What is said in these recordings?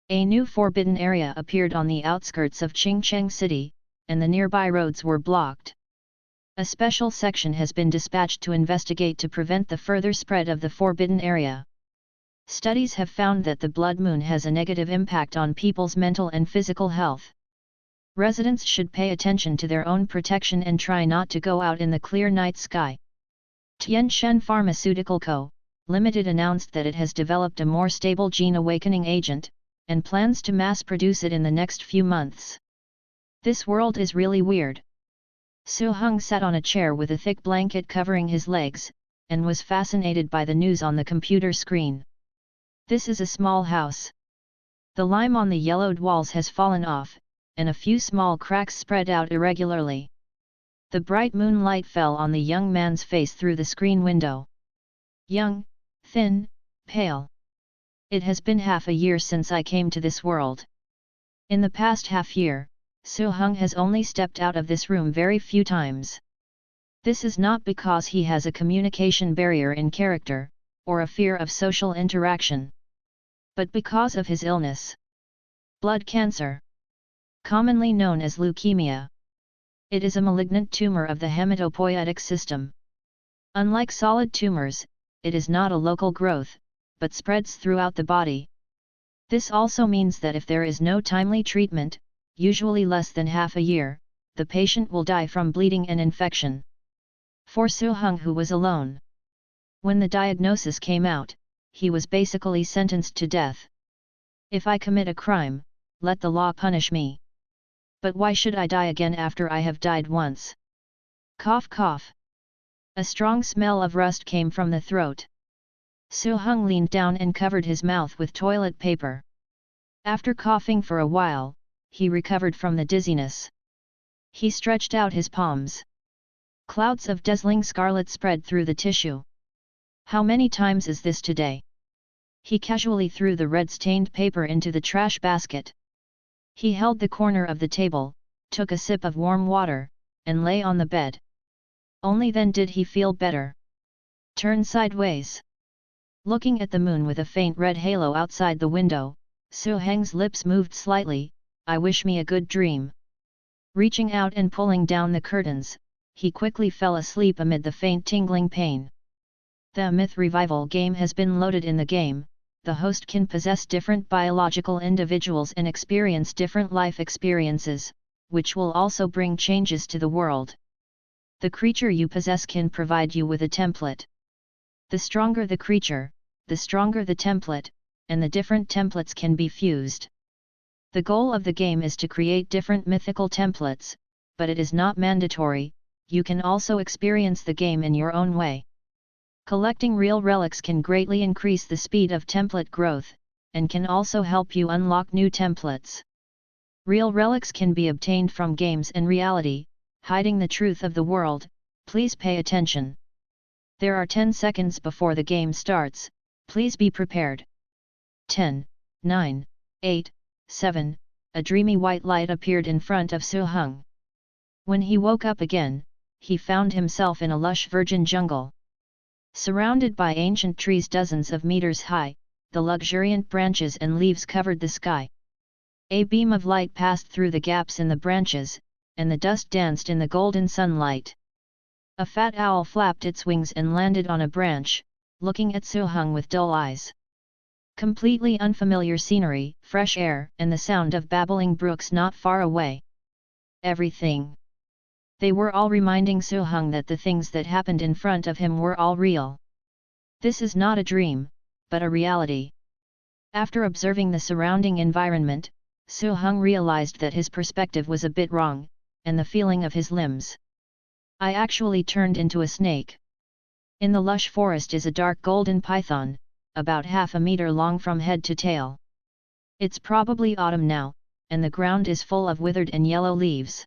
A new forbidden area appeared on the outskirts of Qingcheng City, and the nearby roads were blocked. A special section has been dispatched to investigate to prevent the further spread of the forbidden area. Studies have found that the blood moon has a negative impact on people's mental and physical health. Residents should pay attention to their own protection and try not to go out in the clear night sky. Tianshen Pharmaceutical Co., Limited announced that it has developed a more stable gene awakening agent, and plans to mass produce it in the next few months. This world is really weird. Su Heng sat on a chair with a thick blanket covering his legs, and was fascinated by the news on the computer screen. This is a small house. The lime on the yellowed walls has fallen off, and a few small cracks spread out irregularly. The bright moonlight fell on the young man's face through the screen window. Young, thin, pale. It has been half a year since I came to this world. In the past half year, Su Heng has only stepped out of this room very few times. This is not because he has a communication barrier in character, or a fear of social interaction, but because of his illness. Blood cancer. Commonly known as leukemia. It is a malignant tumor of the hematopoietic system. Unlike solid tumors, it is not a local growth, but spreads throughout the body. This also means that if there is no timely treatment, usually less than half a year, the patient will die from bleeding and infection. For Su Heng, who was alone when the diagnosis came out, he was basically sentenced to death. If I commit a crime, let the law punish me. But why should I die again after I have died once? Cough cough. A strong smell of rust came from the throat. Su Heng leaned down and covered his mouth with toilet paper. After coughing for a while, he recovered from the dizziness. He stretched out his palms. Clouds of dazzling scarlet spread through the tissue. How many times is this today? He casually threw the red-stained paper into the trash basket. He held the corner of the table, took a sip of warm water, and lay on the bed. Only then did he feel better. Turn sideways. Looking at the moon with a faint red halo outside the window, Su Heng's lips moved slightly. I wish me a good dream. Reaching out and pulling down the curtains, he quickly fell asleep amid the faint tingling pain. The Myth Revival game has been loaded. In the game, the host can possess different biological individuals and experience different life experiences, which will also bring changes to the world. The creature you possess can provide you with a template. The stronger the creature, the stronger the template, and the different templates can be fused. The goal of the game is to create different mythical templates, but it is not mandatory. You can also experience the game in your own way. Collecting real relics can greatly increase the speed of template growth, and can also help you unlock new templates. Real relics can be obtained from games and reality, hiding the truth of the world. Please pay attention. There are 10 seconds before the game starts, please be prepared. 10, 9, 8, 7, a dreamy white light appeared in front of Su Heng. When he woke up again, he found himself in a lush virgin jungle. Surrounded by ancient trees dozens of meters high, the luxuriant branches and leaves covered the sky. A beam of light passed through the gaps in the branches, and the dust danced in the golden sunlight. A fat owl flapped its wings and landed on a branch, looking at Su Heng with dull eyes. Completely unfamiliar scenery, fresh air, and the sound of babbling brooks not far away. Everything. They were all reminding Su Heng that the things that happened in front of him were all real. This is not a dream, but a reality. After observing the surrounding environment, Su Heng realized that his perspective was a bit wrong, and the feeling of his limbs. I actually turned into a snake. In the lush forest is a dark golden python, about half a meter long from head to tail. It's probably autumn now, and the ground is full of withered and yellow leaves.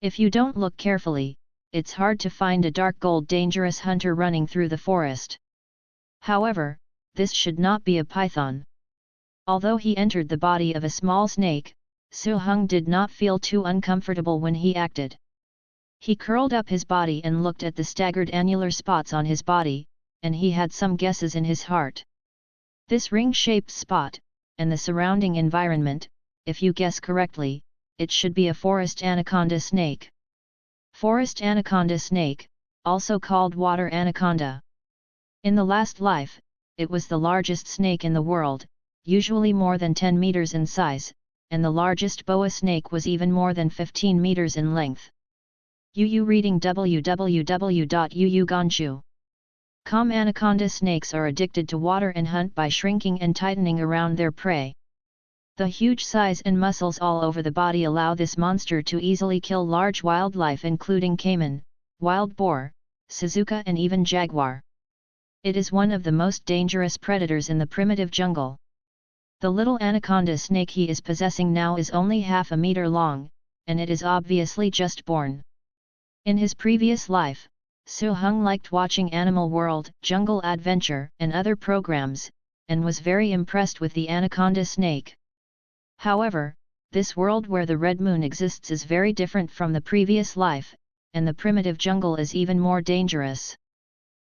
If you don't look carefully, it's hard to find a dark gold dangerous hunter running through the forest. However, this should not be a python. Although he entered the body of a small snake, Su Heng did not feel too uncomfortable when he acted. He curled up his body and looked at the staggered annular spots on his body, and he had some guesses in his heart. This ring-shaped spot, and the surrounding environment. If you guess correctly, it should be a forest anaconda snake. Forest anaconda snake, also called water anaconda. In the last life, it was the largest snake in the world, usually more than 10 meters in size, and the largest boa snake was even more than 15 meters in length. UU reading www.uuganshu.com. Anaconda snakes are addicted to water and hunt by shrinking and tightening around their prey. The huge size and muscles all over the body allow this monster to easily kill large wildlife including caiman, wild boar, Suzuka and even jaguar. It is one of the most dangerous predators in the primitive jungle. The little anaconda snake he is possessing now is only half a meter long, and it is obviously just born. In his previous life, Su Hung liked watching Animal World, Jungle Adventure, and other programs, and was very impressed with the anaconda snake. However, this world where the red moon exists is very different from the previous life, and the primitive jungle is even more dangerous.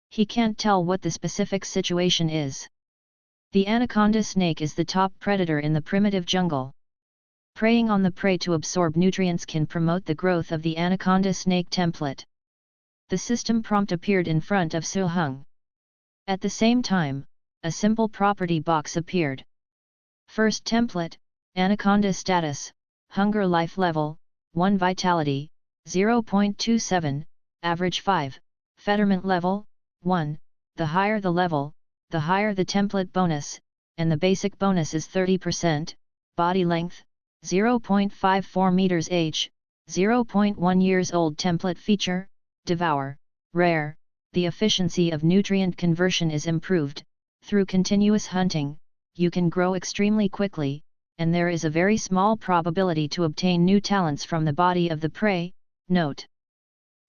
He can't tell what the specific situation is. The anaconda snake is the top predator in the primitive jungle. Preying on the prey to absorb nutrients can promote the growth of the anaconda snake template. The system prompt appeared in front of Su Hung. At the same time, a simple property box appeared. First template, Anaconda status, Hunger life level, 1 vitality, 0.27, average 5, Fetterment level, 1, the higher the level, the higher the template bonus, and the basic bonus is 30%, body length, 0.54 meters age, 0.1 years old template feature, devour, rare, the efficiency of nutrient conversion is improved, through continuous hunting, you can grow extremely quickly, and there is a very small probability to obtain new talents from the body of the prey. Note: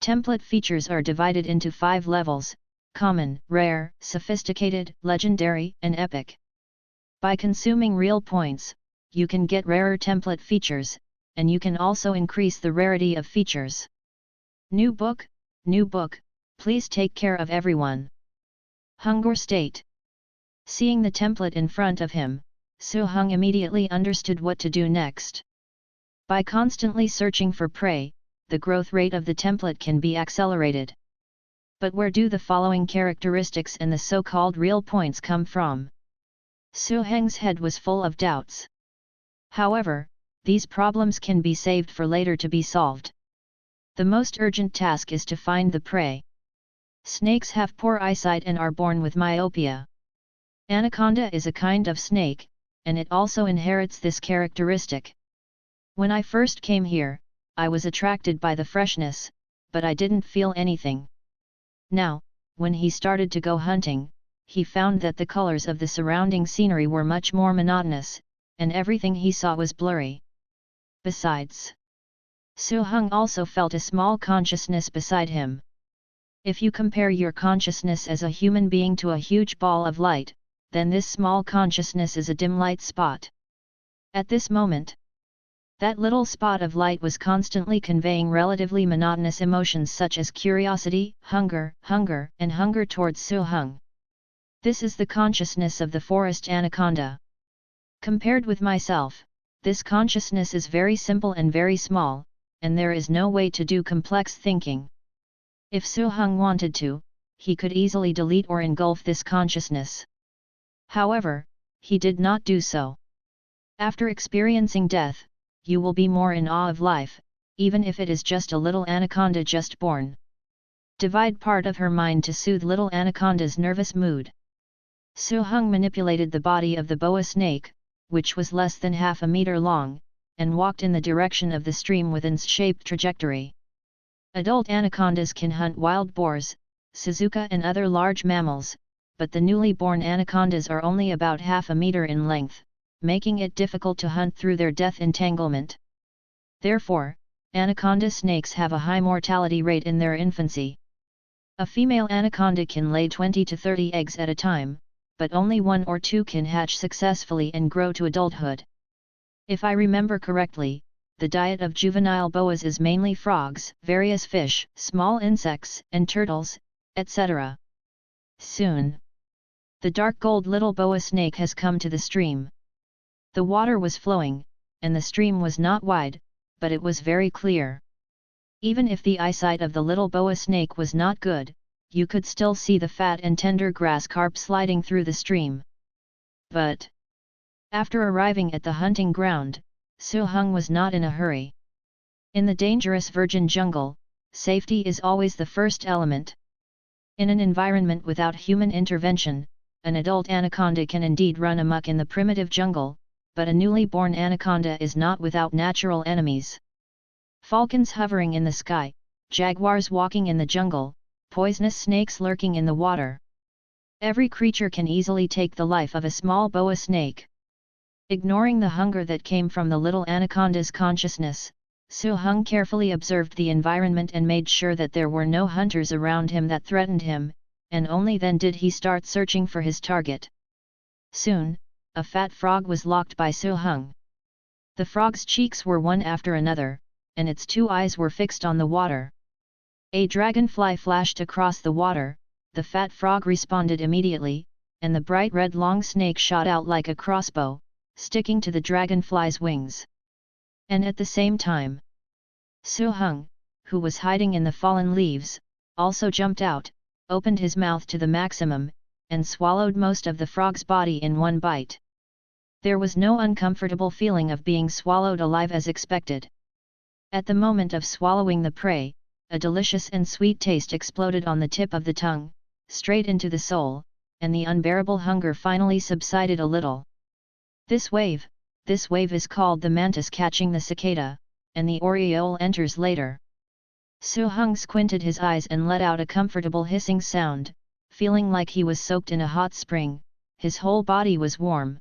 template features are divided into 5 levels: common, rare, sophisticated, legendary, and epic. By consuming real points, you can get rarer template features, and you can also increase the rarity of features. New book, please take care of everyone. Hunger state. Seeing the template in front of him, Su Hung immediately understood what to do next. By constantly searching for prey, the growth rate of the template can be accelerated. But where do the following characteristics and the so-called real points come from? Su Hung's head was full of doubts. However, these problems can be saved for later to be solved. The most urgent task is to find the prey. Snakes have poor eyesight and are born with myopia. Anaconda is a kind of snake, and it also inherits this characteristic. When I first came here, I was attracted by the freshness, but I didn't feel anything. Now, when he started to go hunting, he found that the colors of the surrounding scenery were much more monotonous, and everything he saw was blurry. Besides, Su Hung also felt a small consciousness beside him. If you compare your consciousness as a human being to a huge ball of light, then this small consciousness is a dim light spot. At this moment, that little spot of light was constantly conveying relatively monotonous emotions such as curiosity, hunger, and hunger towards Su Hung. This is the consciousness of the forest anaconda. Compared with myself, this consciousness is very simple and very small, and there is no way to do complex thinking. If Su Hung wanted to, he could easily delete or engulf this consciousness. However, he did not do so. After experiencing death, you will be more in awe of life, even if it is just a little anaconda just born. Divide part of her mind to soothe little anaconda's nervous mood. Su Hung manipulated the body of the boa snake, which was less than half a meter long, and walked in the direction of the stream with an S-shaped trajectory. Adult anacondas can hunt wild boars, Suzuka and other large mammals, but the newly born anacondas are only about half a meter in length, making it difficult to hunt through their death entanglement. Therefore, anaconda snakes have a high mortality rate in their infancy. A female anaconda can lay 20 to 30 eggs at a time, but only 1 or 2 can hatch successfully and grow to adulthood. If I remember correctly, the diet of juvenile boas is mainly frogs, various fish, small insects, and turtles, etc. Soon, the dark gold little boa snake has come to the stream. The water was flowing, and the stream was not wide, but it was very clear. Even if the eyesight of the little boa snake was not good, you could still see the fat and tender grass carp sliding through the stream. But after arriving at the hunting ground, Su Heng was not in a hurry. In the dangerous virgin jungle, safety is always the first element. In an environment without human intervention, an adult anaconda can indeed run amok in the primitive jungle, but a newly born anaconda is not without natural enemies. Falcons hovering in the sky, jaguars walking in the jungle, poisonous snakes lurking in the water. Every creature can easily take the life of a small boa snake. Ignoring the hunger that came from the little anaconda's consciousness, Su Heng carefully observed the environment and made sure that there were no hunters around him that threatened him, and only then did he start searching for his target. Soon, a fat frog was locked by Su Heng. The frog's cheeks were one after another, and its 2 eyes were fixed on the water. A dragonfly flashed across the water, the fat frog responded immediately, and the bright red long snake shot out like a crossbow, sticking to the dragonfly's wings. And at the same time, Su Heng, who was hiding in the fallen leaves, also jumped out, opened his mouth to the maximum, and swallowed most of the frog's body in one bite. There was no uncomfortable feeling of being swallowed alive as expected. At the moment of swallowing the prey, a delicious and sweet taste exploded on the tip of the tongue, straight into the soul, and the unbearable hunger finally subsided a little. This wave is called the mantis catching the cicada, and the oriole enters later. Su Heng squinted his eyes and let out a comfortable hissing sound, feeling like he was soaked in a hot spring, his whole body was warm.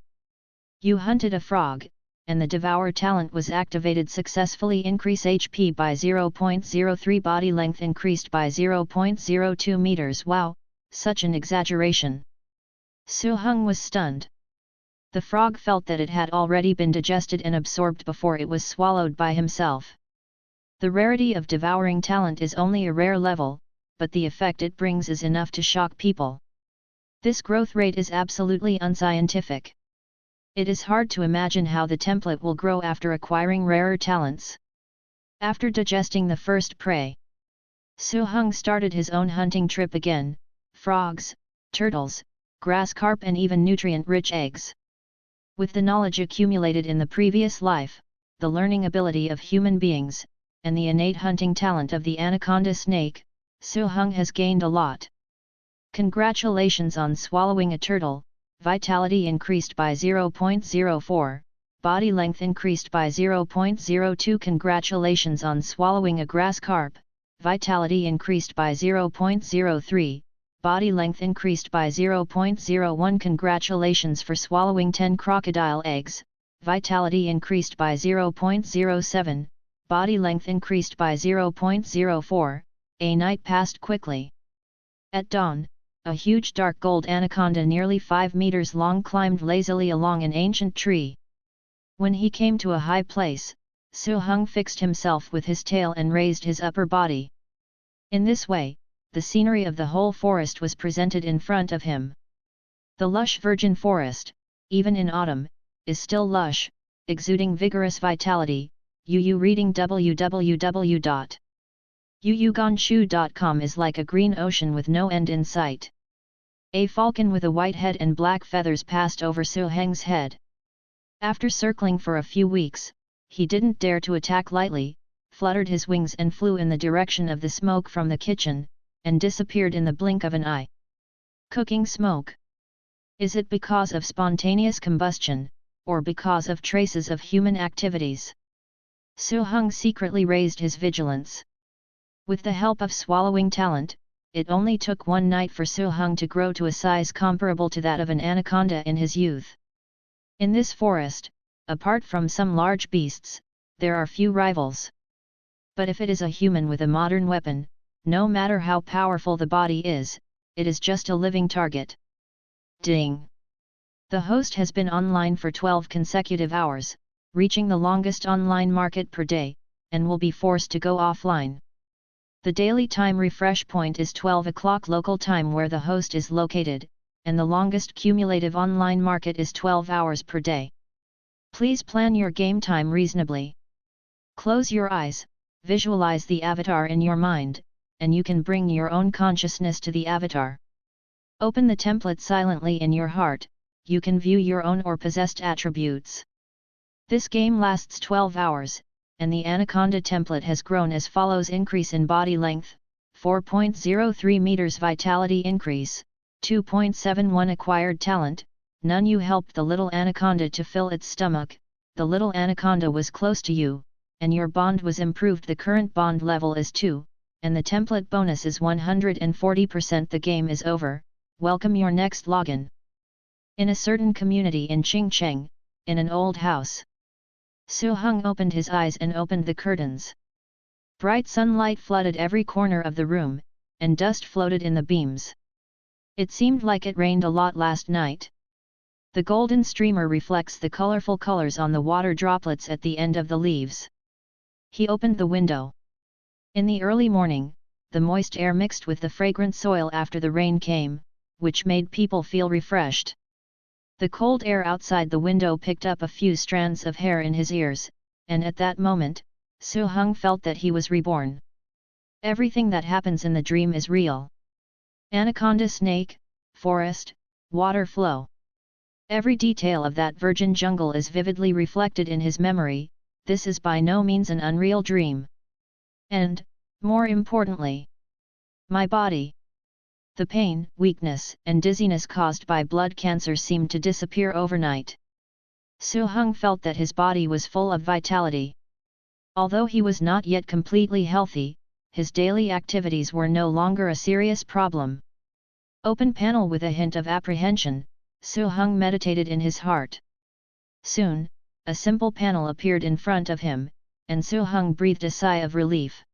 You hunted a frog, and the devour talent was activated successfully. Increase HP by 0.03, body length increased by 0.02 meters. Wow, such an exaggeration! Su Heng was stunned. The frog felt that it had already been digested and absorbed before it was swallowed by himself. The rarity of devouring talent is only a rare level, but the effect it brings is enough to shock people. This growth rate is absolutely unscientific. It is hard to imagine how the template will grow after acquiring rarer talents. After digesting the first prey, Su Heng started his own hunting trip again: frogs, turtles, grass carp and even nutrient-rich eggs. With the knowledge accumulated in the previous life, the learning ability of human beings, and the innate hunting talent of the anaconda snake, Su Heng has gained a lot. Congratulations on swallowing a turtle. Vitality increased by 0.04, body length increased by 0.02. Congratulations on swallowing a grass carp, vitality increased by 0.03, body length increased by 0.01. Congratulations for swallowing 10 crocodile eggs, vitality increased by 0.07, body length increased by 0.04. A night passed quickly. At dawn, a huge dark gold anaconda nearly 5 meters long climbed lazily along an ancient tree. When he came to a high place, Su Heng fixed himself with his tail and raised his upper body. In this way, the scenery of the whole forest was presented in front of him. The lush virgin forest, even in autumn, is still lush, exuding vigorous vitality. Reading www.yuyuganshu.com is like a green ocean with no end in sight. A falcon with a white head and black feathers passed over Su Heng's head. After circling for a few weeks, he didn't dare to attack lightly, fluttered his wings and flew in the direction of the smoke from the kitchen, and disappeared in the blink of an eye. Cooking smoke. Is it because of spontaneous combustion, or because of traces of human activities? Su Heng secretly raised his vigilance. With the help of swallowing talent, it only took one night for Su Heng to grow to a size comparable to that of an anaconda in his youth. In this forest, apart from some large beasts, there are few rivals. But if it is a human with a modern weapon, no matter how powerful the body is, it is just a living target. Ding! The host has been online for 12 consecutive hours, reaching the longest online market per day, and will be forced to go offline. The daily time refresh point is 12 o'clock local time where the host is located, and the longest cumulative online market is 12 hours per day. Please plan your game time reasonably. Close your eyes, visualize the avatar in your mind, and you can bring your own consciousness to the avatar. Open the template silently in your heart, you can view your own or possessed attributes. This game lasts 12 hours, and the Anaconda template has grown as follows: increase in body length, 4.03 meters, vitality increase, 2.71 acquired talent, none. You helped the little anaconda to fill its stomach, the little anaconda was close to you, and your bond was improved. The current bond level is 2, and the template bonus is 140%. The game is over, welcome your next login. In a certain community in Qingcheng, in an old house. Su Heng opened his eyes and opened the curtains. Bright sunlight flooded every corner of the room, and dust floated in the beams. It seemed like it rained a lot last night. The golden streamer reflects the colorful colors on the water droplets at the end of the leaves. He opened the window. In the early morning, the moist air mixed with the fragrant soil after the rain came, which made people feel refreshed. The cold air outside the window picked up a few strands of hair in his ears, and at that moment, Su Heng felt that he was reborn. Everything that happens in the dream is real. Anaconda, snake, forest, water flow. Every detail of that virgin jungle is vividly reflected in his memory. This is by no means an unreal dream. And, more importantly, my body. The pain, weakness, and dizziness caused by blood cancer seemed to disappear overnight. Su Heng felt that his body was full of vitality. Although he was not yet completely healthy, his daily activities were no longer a serious problem. Open panel. With a hint of apprehension, Su Heng meditated in his heart. Soon, a simple panel appeared in front of him, and Su Heng breathed a sigh of relief.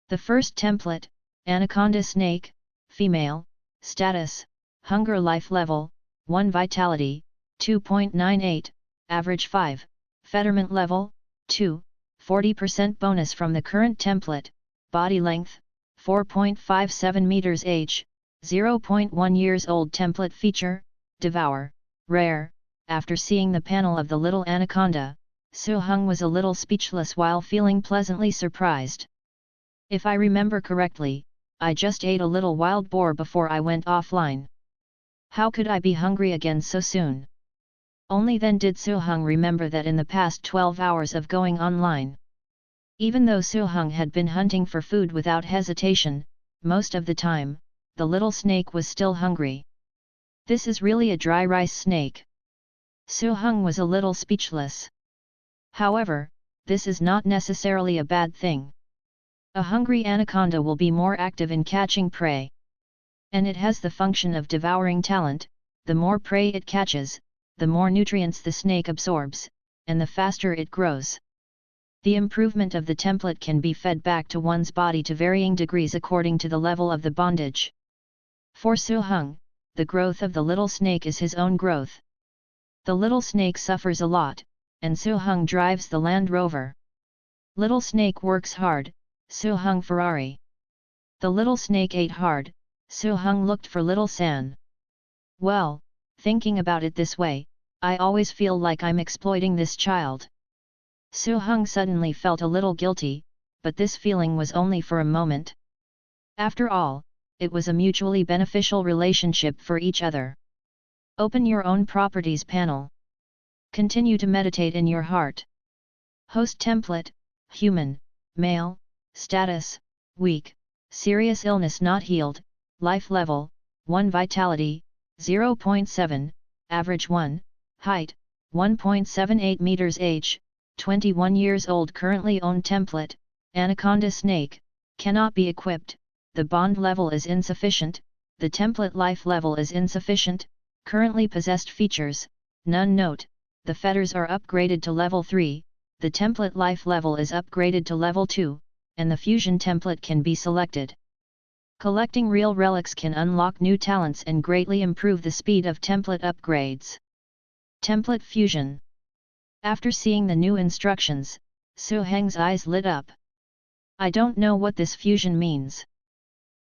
The first template, Anaconda snake, female, status, hunger, life level, 1 vitality, 2.98, average 5, fetterment level, 2, 40% bonus from the current template, body length, 4.57 meters, age, 0.1 years old. Template feature, devour, rare. After seeing the panel of the little anaconda, Su Heng was a little speechless while feeling pleasantly surprised. If I remember correctly, I just ate a little wild boar before I went offline. How could I be hungry again so soon? Only then did Su Heng remember that in the past 12 hours of going online. Even though Su Heng had been hunting for food without hesitation, most of the time, the little snake was still hungry. This is really a dry rice snake. Su Heng was a little speechless. However, this is not necessarily a bad thing. A hungry anaconda will be more active in catching prey. And it has the function of devouring talent. The more prey it catches, the more nutrients the snake absorbs, and the faster it grows. The improvement of the template can be fed back to one's body to varying degrees according to the level of the bondage. For Su Heng, the growth of the little snake is his own growth. The little snake suffers a lot, and Su Heng drives the Land Rover. Little snake works hard, Su Heng Ferrari. The little snake ate hard, Su Heng looked for little San. Well, thinking about it this way, I always feel like I'm exploiting this child. Su Heng suddenly felt a little guilty, but this feeling was only for a moment. After all, it was a mutually beneficial relationship for each other. Open your own properties panel. Continue to meditate in your heart. Host template, human, male, status, weak, serious illness not healed, life level, 1 vitality, 0.7, average 1, height, 1.78 meters, age, 21 years old. Currently owned template, anaconda snake, cannot be equipped, the bond level is insufficient, the template life level is insufficient, currently possessed features, none. Note, the fetters are upgraded to level 3, the template life level is upgraded to level 2, and the fusion template can be selected. Collecting real relics can unlock new talents and greatly improve the speed of template upgrades. Template fusion. After seeing the new instructions, Su Heng's eyes lit up. I don't know what this fusion means.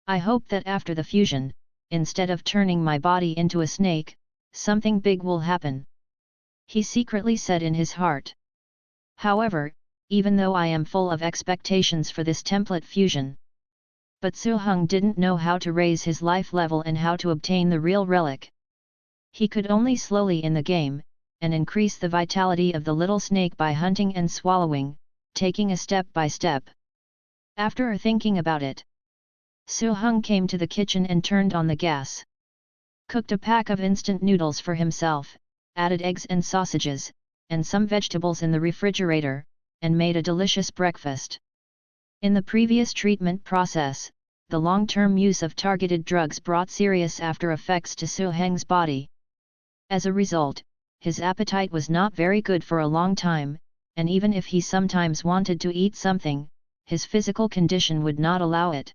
I hope that after the fusion, instead of turning my body into a snake, something big will happen. he secretly said in his heart. However, even though I am full of expectations for this template fusion. But Su-hung didn't know how to raise his life level and how to obtain the real relic. He could only slowly in the game, and increase the vitality of the little snake by hunting and swallowing, taking a step by step. After thinking about it, Su-hung came to the kitchen and turned on the gas. Cooked a pack of instant noodles for himself, added eggs and sausages, and some vegetables in the refrigerator, and made a delicious breakfast. In the previous treatment process, the long-term use of targeted drugs brought serious after effects to Su-hung's body. As a result, his appetite was not very good for a long time, and even if he sometimes wanted to eat something, his physical condition would not allow it.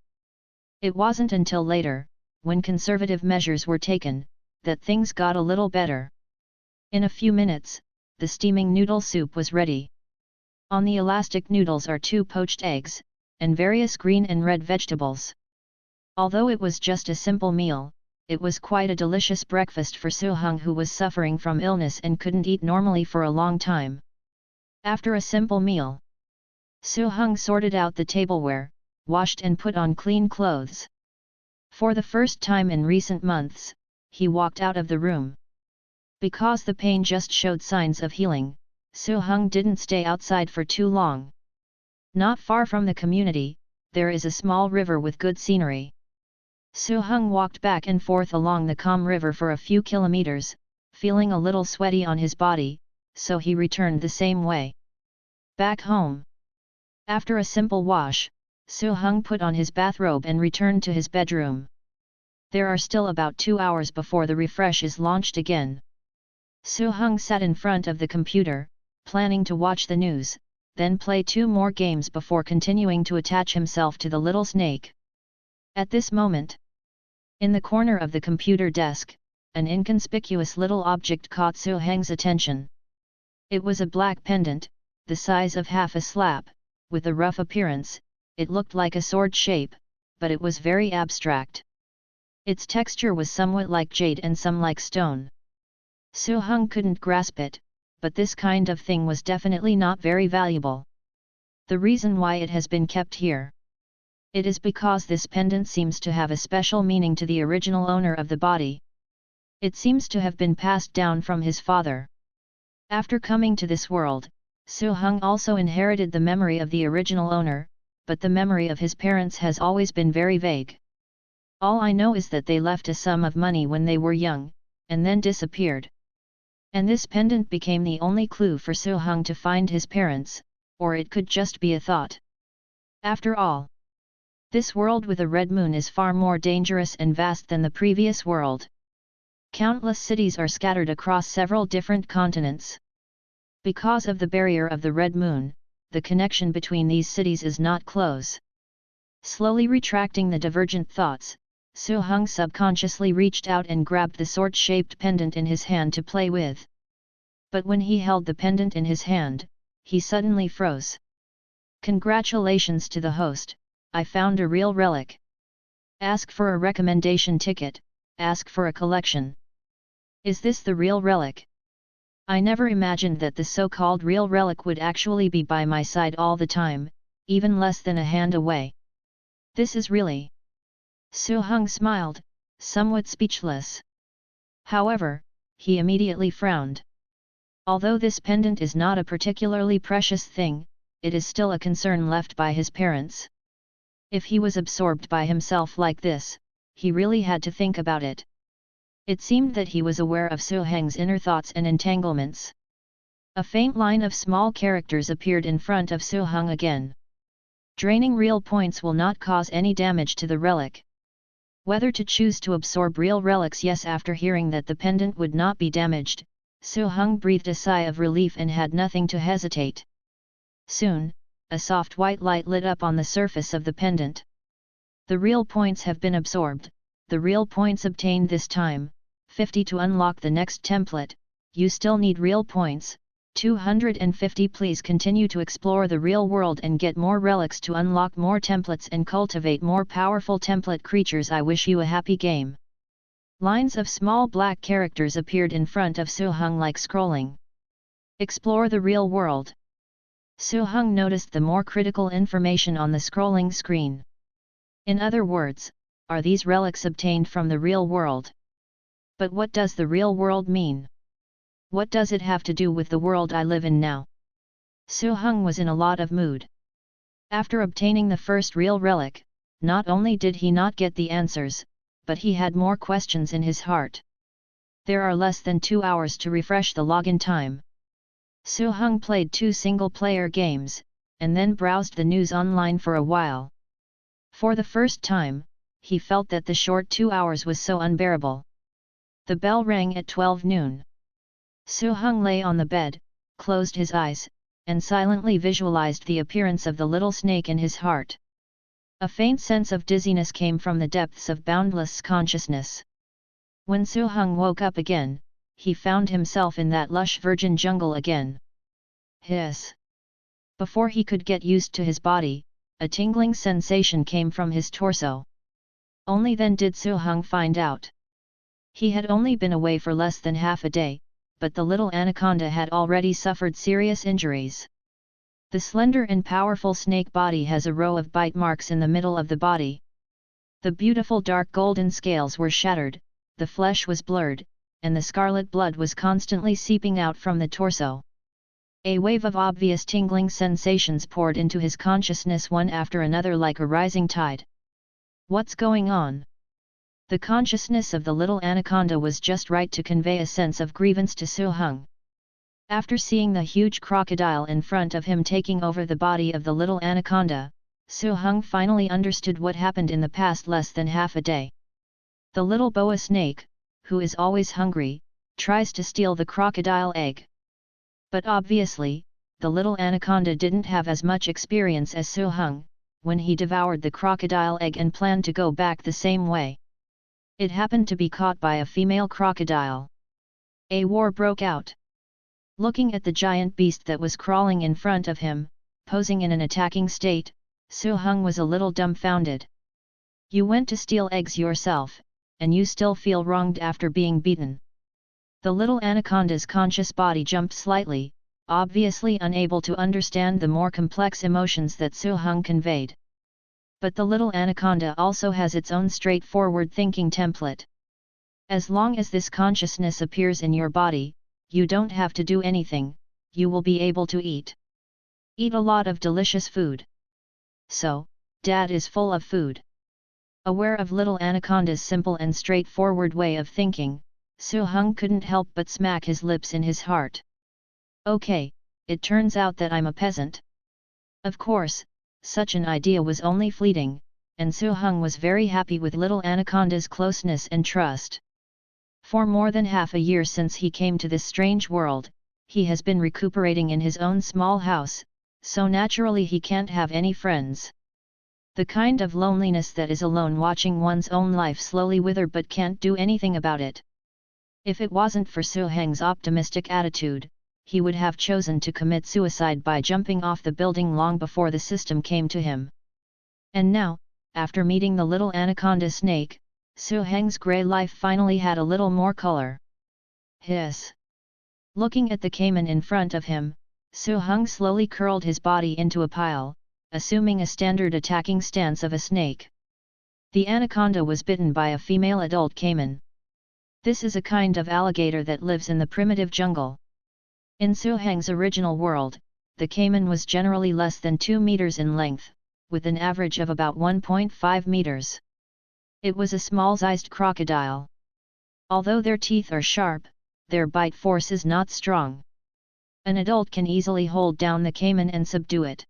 It wasn't until later, when conservative measures were taken, that things got a little better. In a few minutes, the steaming noodle soup was ready. On the elastic noodles are 2 poached eggs, and various green and red vegetables. Although it was just a simple meal, it was quite a delicious breakfast for Su-hung, who was suffering from illness and couldn't eat normally for a long time. After a simple meal, Su-hung sorted out the tableware, washed and put on clean clothes. For the first time in recent months, he walked out of the room. Because the pain just showed signs of healing, Su-hung didn't stay outside for too long. Not far from the community, there is a small river with good scenery. Su-hung walked back and forth along the calm river for a few kilometers, feeling a little sweaty on his body, so he returned the same way. Back home. After a simple wash, Su-hung put on his bathrobe and returned to his bedroom. There are still about 2 hours before the refresh is launched again. Su-hung sat in front of the computer, planning to watch the news, then play 2 more games before continuing to attach himself to the little snake. At this moment, in the corner of the computer desk, an inconspicuous little object caught Su-hung's attention. It was a black pendant, the size of half a slap, with a rough appearance. It looked like a sword shape, but it was very abstract. Its texture was somewhat like jade and some like stone. Su-hung couldn't grasp it, but this kind of thing was definitely not very valuable. The reason why it has been kept here. It is because this pendant seems to have a special meaning to the original owner of the body. It seems to have been passed down from his father. After coming to this world, Su-hung also inherited the memory of the original owner, but the memory of his parents has always been very vague. All I know is that they left a sum of money when they were young, and then disappeared. And this pendant became the only clue for Su-hung to find his parents, or it could just be a thought. After all, this world with a red moon is far more dangerous and vast than the previous world. Countless cities are scattered across several different continents. Because of the barrier of the red moon, the connection between these cities is not close. Slowly retracting the divergent thoughts, Su-hung subconsciously reached out and grabbed the sword-shaped pendant in his hand to play with. But when he held the pendant in his hand, he suddenly froze. Congratulations to the host, I found a real relic. Ask for a recommendation ticket, ask for a collection. Is this the real relic? I never imagined that the so-called real relic would actually be by my side all the time, even less than a hand away. This is really... Su-hung smiled, somewhat speechless. However, he immediately frowned. Although this pendant is not a particularly precious thing, it is still a concern left by his parents. If he was absorbed by himself like this, he really had to think about it. It seemed that he was aware of Su-hung's inner thoughts and entanglements. A faint line of small characters appeared in front of Su-hung again. Draining real points will not cause any damage to the relic. Whether to choose to absorb real relics? Yes. After hearing that the pendant would not be damaged, Su-hung breathed a sigh of relief and had nothing to hesitate. Soon, a soft white light lit up on the surface of the pendant. The real points have been absorbed, the real points obtained this time, 50 to unlock the next template. You still need real points, 250. Please continue to explore the real world and get more relics to unlock more templates and cultivate more powerful template creatures. I wish you a happy game. Lines of small black characters appeared in front of Su-hung like scrolling. Explore the real world. Su Heng noticed the more critical information on the scrolling screen. In other words, are these relics obtained from the real world? But what does the real world mean? What does it have to do with the world I live in now? Su Heng was in a lot of mood. After obtaining the first real relic, not only did he not get the answers, but he had more questions in his heart. There are less than 2 hours to refresh the login time. Su Heng played 2 single-player games, and then browsed the news online for a while. For the first time, he felt that the short 2 hours was so unbearable. The bell rang at 12 noon. Su Heng lay on the bed, closed his eyes, and silently visualized the appearance of the little snake in his heart. A faint sense of dizziness came from the depths of boundless consciousness. When Su Heng woke up again, he found himself in that lush virgin jungle again. Hiss! Before he could get used to his body, a tingling sensation came from his torso. Only then did Su Heng find out. He had only been away for less than half a day, but the little anaconda had already suffered serious injuries. The slender and powerful snake body has a row of bite marks in the middle of the body. The beautiful dark golden scales were shattered, the flesh was blurred, and the scarlet blood was constantly seeping out from the torso. A wave of obvious tingling sensations poured into his consciousness one after another like a rising tide. What's going on? The consciousness of the little anaconda was just right to convey a sense of grievance to Su Heng. After seeing the huge crocodile in front of him taking over the body of the little anaconda, Su Heng finally understood what happened in the past less than half a day. The little boa snake, who is always hungry, tries to steal the crocodile egg. But obviously, the little anaconda didn't have as much experience as Su Heng, when he devoured the crocodile egg and planned to go back the same way. It happened to be caught by a female crocodile. A war broke out. Looking at the giant beast that was crawling in front of him, posing in an attacking state, Su Heng was a little dumbfounded. You went to steal eggs yourself, and you still feel wronged after being beaten. The little anaconda's conscious body jumped slightly, obviously unable to understand the more complex emotions that Su Heng conveyed. But the little anaconda also has its own straightforward thinking template. As long as this consciousness appears in your body, you don't have to do anything, you will be able to eat. Eat a lot of delicious food. So, Dad is full of food. Aware of little anaconda's simple and straightforward way of thinking, Su Heng couldn't help but smack his lips in his heart. Okay, it turns out that I'm a peasant. Of course, such an idea was only fleeting, and Su Heng was very happy with little anaconda's closeness and trust. For more than half a year since he came to this strange world, he has been recuperating in his own small house, so naturally he can't have any friends. The kind of loneliness that is alone watching one's own life slowly wither but can't do anything about it. If it wasn't for Su Heng's optimistic attitude, he would have chosen to commit suicide by jumping off the building long before the system came to him. And now, after meeting the little anaconda snake, Su Heng's grey life finally had a little more color. Hiss! Looking at the caiman in front of him, Su Heng slowly curled his body into a pile, assuming a standard attacking stance of a snake. The anaconda was bitten by a female adult caiman. This is a kind of alligator that lives in the primitive jungle. In Su Heng's original world, the caiman was generally less than 2 meters in length, with an average of about 1.5 meters. It was a small-sized crocodile. Although their teeth are sharp, their bite force is not strong. An adult can easily hold down the caiman and subdue it.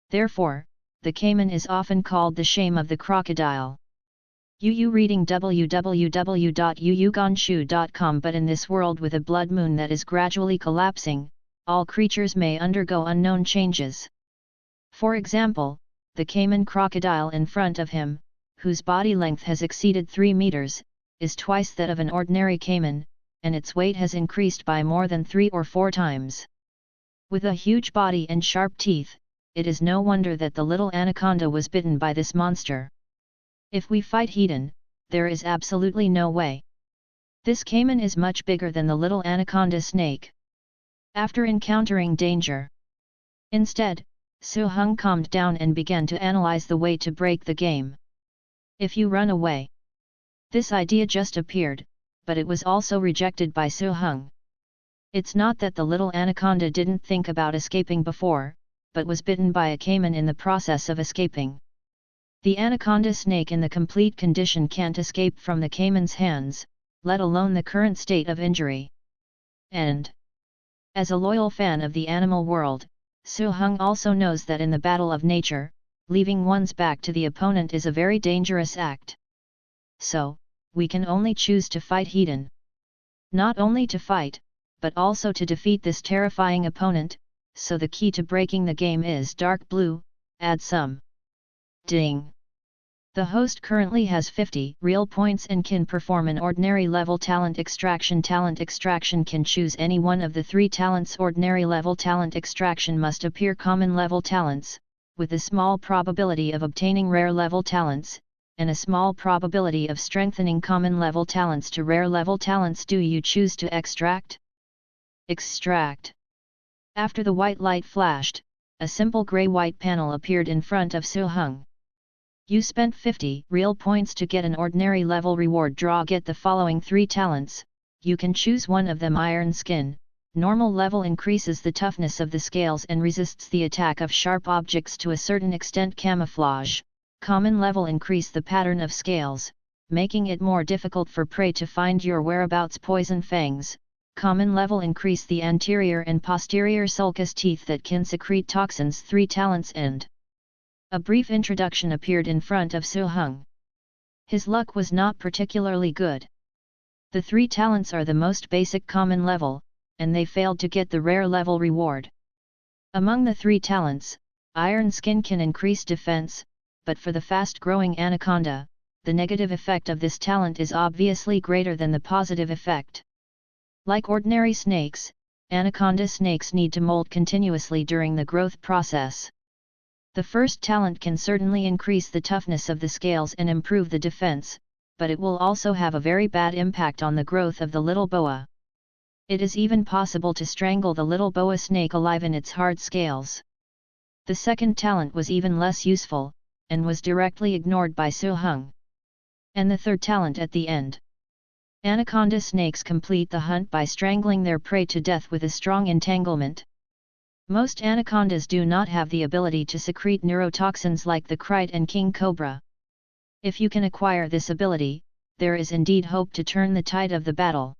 Therefore, the caiman is often called the shame of the crocodile. Yu reading www.yuyuganshu.com. But in this world with a blood moon that is gradually collapsing, all creatures may undergo unknown changes. For example, the caiman crocodile in front of him, whose body length has exceeded 3 meters, is twice that of an ordinary caiman, and its weight has increased by more than 3 or 4 times. With a huge body and sharp teeth, it is no wonder that the little anaconda was bitten by this monster. If we fight Hedon, there is absolutely no way. This caiman is much bigger than the little anaconda snake. after encountering danger. Instead, Su Heng calmed down and began to analyze the way to break the game. If you run away. This idea just appeared, but it was also rejected by Su Heng. It's not that the little anaconda didn't think about escaping before, but was bitten by a caiman in the process of escaping. The anaconda snake in the complete condition can't escape from the caiman's hands, let alone the current state of injury. And as a loyal fan of the animal world, Su Heng also knows that in the battle of nature, leaving one's back to the opponent is a very dangerous act. So, we can only choose to fight head-on. Not only to fight, but also to defeat this terrifying opponent, so the key to breaking the game is dark blue, add some. Ding! The host currently has 50 real points and can perform an ordinary level talent extraction. Talent extraction can choose any one of the 3 talents. Ordinary level talent extraction must appear common level talents, with a small probability of obtaining rare level talents, and a small probability of strengthening common level talents to rare level talents. Do you choose to extract? Extract. After the white light flashed, a simple grey-white panel appeared in front of Su Heng. You spent 50 real points to get an ordinary level reward. Get the following 3 talents, you can choose one of them. Iron Skin, normal level increases the toughness of the scales and resists the attack of sharp objects to a certain extent. Camouflage, common level increase the pattern of scales, making it more difficult for prey to find your whereabouts. Poison Fangs, common level increase the anterior and posterior sulcus teeth that can secrete toxins. 3 talents. And a brief introduction appeared in front of Su Heng. His luck was not particularly good. The 3 talents are the most basic common level, and they failed to get the rare level reward. Among the 3 talents, Iron Skin can increase defense, but for the fast-growing anaconda, the negative effect of this talent is obviously greater than the positive effect. Like ordinary snakes, anaconda snakes need to molt continuously during the growth process. The first talent can certainly increase the toughness of the scales and improve the defense, but it will also have a very bad impact on the growth of the little boa. It is even possible to strangle the little boa snake alive in its hard scales. The second talent was even less useful, and was directly ignored by Su Heng. And the third talent at the end. Anaconda snakes complete the hunt by strangling their prey to death with a strong entanglement. Most anacondas do not have the ability to secrete neurotoxins like the kite and king cobra. If you can acquire this ability, there is indeed hope to turn the tide of the battle.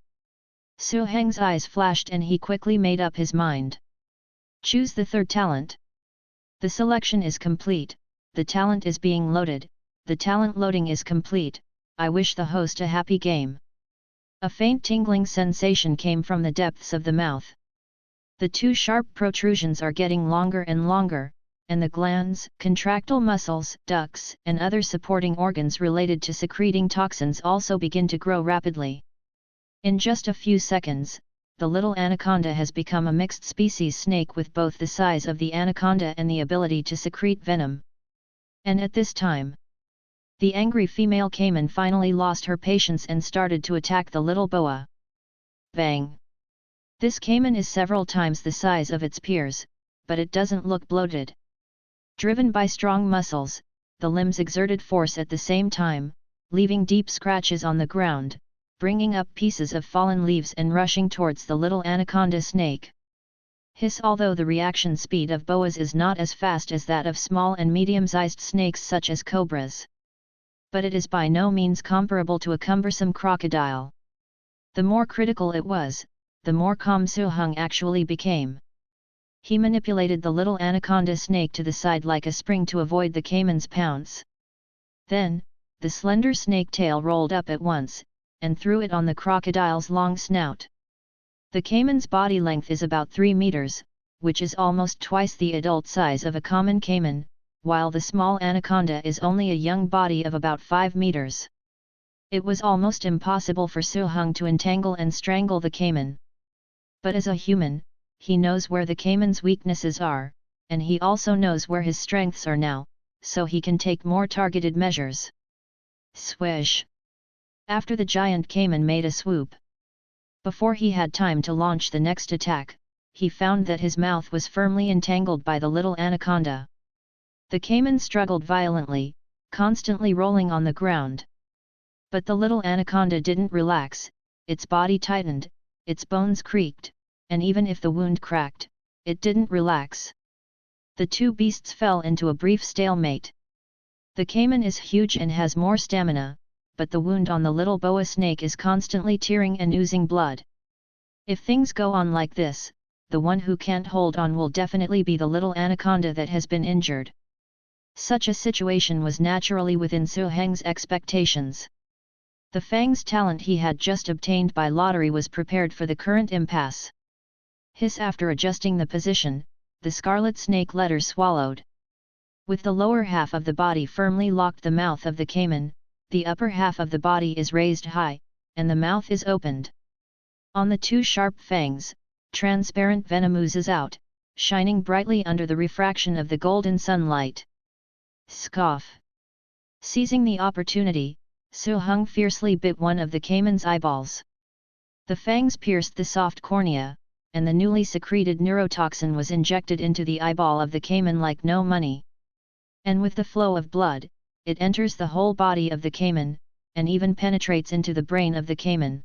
Su Heng's eyes flashed and he quickly made up his mind. Choose the third talent. The selection is complete, the talent is being loaded, the talent loading is complete. I wish the host a happy game. A faint tingling sensation came from the depths of the mouth. The 2 sharp protrusions are getting longer and longer, and the glands, contractile muscles, ducts, and other supporting organs related to secreting toxins also begin to grow rapidly. In just a few seconds, the little anaconda has become a mixed species snake with both the size of the anaconda and the ability to secrete venom. And at this time, the angry female caiman finally lost her patience and started to attack the little boa. Bang! This caiman is several times the size of its peers, but it doesn't look bloated. Driven by strong muscles, the limbs exerted force at the same time, leaving deep scratches on the ground, bringing up pieces of fallen leaves and rushing towards the little anaconda snake. Hiss! Although the reaction speed of boas is not as fast as that of small and medium-sized snakes such as cobras, but it is by no means comparable to a cumbersome crocodile. The more critical it was, the more calm Su Heng actually became. He manipulated the little anaconda snake to the side like a spring to avoid the caiman's pounce. Then, the slender snake tail rolled up at once, and threw it on the crocodile's long snout. The caiman's body length is about 3 meters, which is almost twice the adult size of a common caiman, while the small anaconda is only a young body of about 5 meters. It was almost impossible for Su Heng to entangle and strangle the caiman. But as a human, he knows where the caiman's weaknesses are, and he also knows where his strengths are now, so he can take more targeted measures. Swish! After the giant caiman made a swoop. Before he had time to launch the next attack, he found that his mouth was firmly entangled by the little anaconda. The caiman struggled violently, constantly rolling on the ground. But the little anaconda didn't relax, its body tightened, its bones creaked, and even if the wound cracked, it didn't relax. The two beasts fell into a brief stalemate. The caiman is huge and has more stamina, but the wound on the little boa snake is constantly tearing and oozing blood. If things go on like this, the one who can't hold on will definitely be the little anaconda that has been injured. Such a situation was naturally within Su Heng's expectations. The Fang's talent he had just obtained by lottery was prepared for the current impasse. After adjusting the position, the scarlet snake letter swallowed. With the lower half of the body firmly locked the mouth of the caiman, the upper half of the body is raised high, and the mouth is opened. On the two sharp fangs, transparent venom oozes out, shining brightly under the refraction of the golden sunlight. Scoff! Seizing the opportunity, Su Heng fiercely bit one of the caiman's eyeballs. The fangs pierced the soft cornea, and the newly secreted neurotoxin was injected into the eyeball of the caiman like no money. And with the flow of blood, it enters the whole body of the caiman, and even penetrates into the brain of the caiman.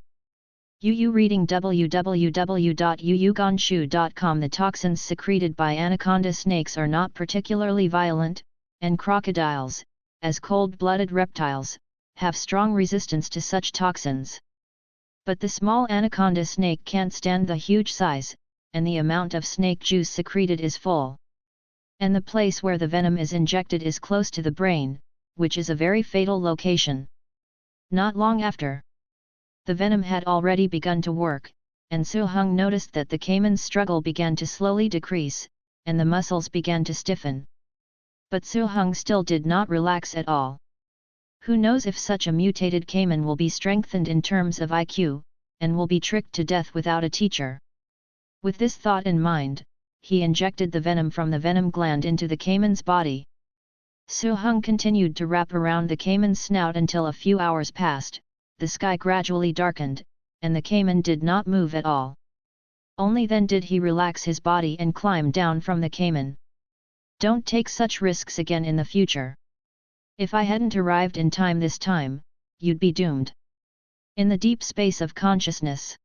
Reading www.yuyuganshu.com. The toxins secreted by anaconda snakes are not particularly violent, and crocodiles, as cold-blooded reptiles, have strong resistance to such toxins. But the small anaconda snake can't stand the huge size, and the amount of snake juice secreted is full. And the place where the venom is injected is close to the brain, which is a very fatal location. Not long after, the venom had already begun to work, and Su Heng noticed that the caiman's struggle began to slowly decrease, and the muscles began to stiffen. But Su Heng still did not relax at all. Who knows if such a mutated caiman will be strengthened in terms of IQ, and will be tricked to death without a teacher. With this thought in mind, he injected the venom from the venom gland into the caiman's body. Su Heng continued to wrap around the caiman's snout until a few hours passed, the sky gradually darkened, and the caiman did not move at all. Only then did he relax his body and climb down from the caiman. Don't take such risks again in the future. If I hadn't arrived in time this time, you'd be doomed. In the deep space of consciousness,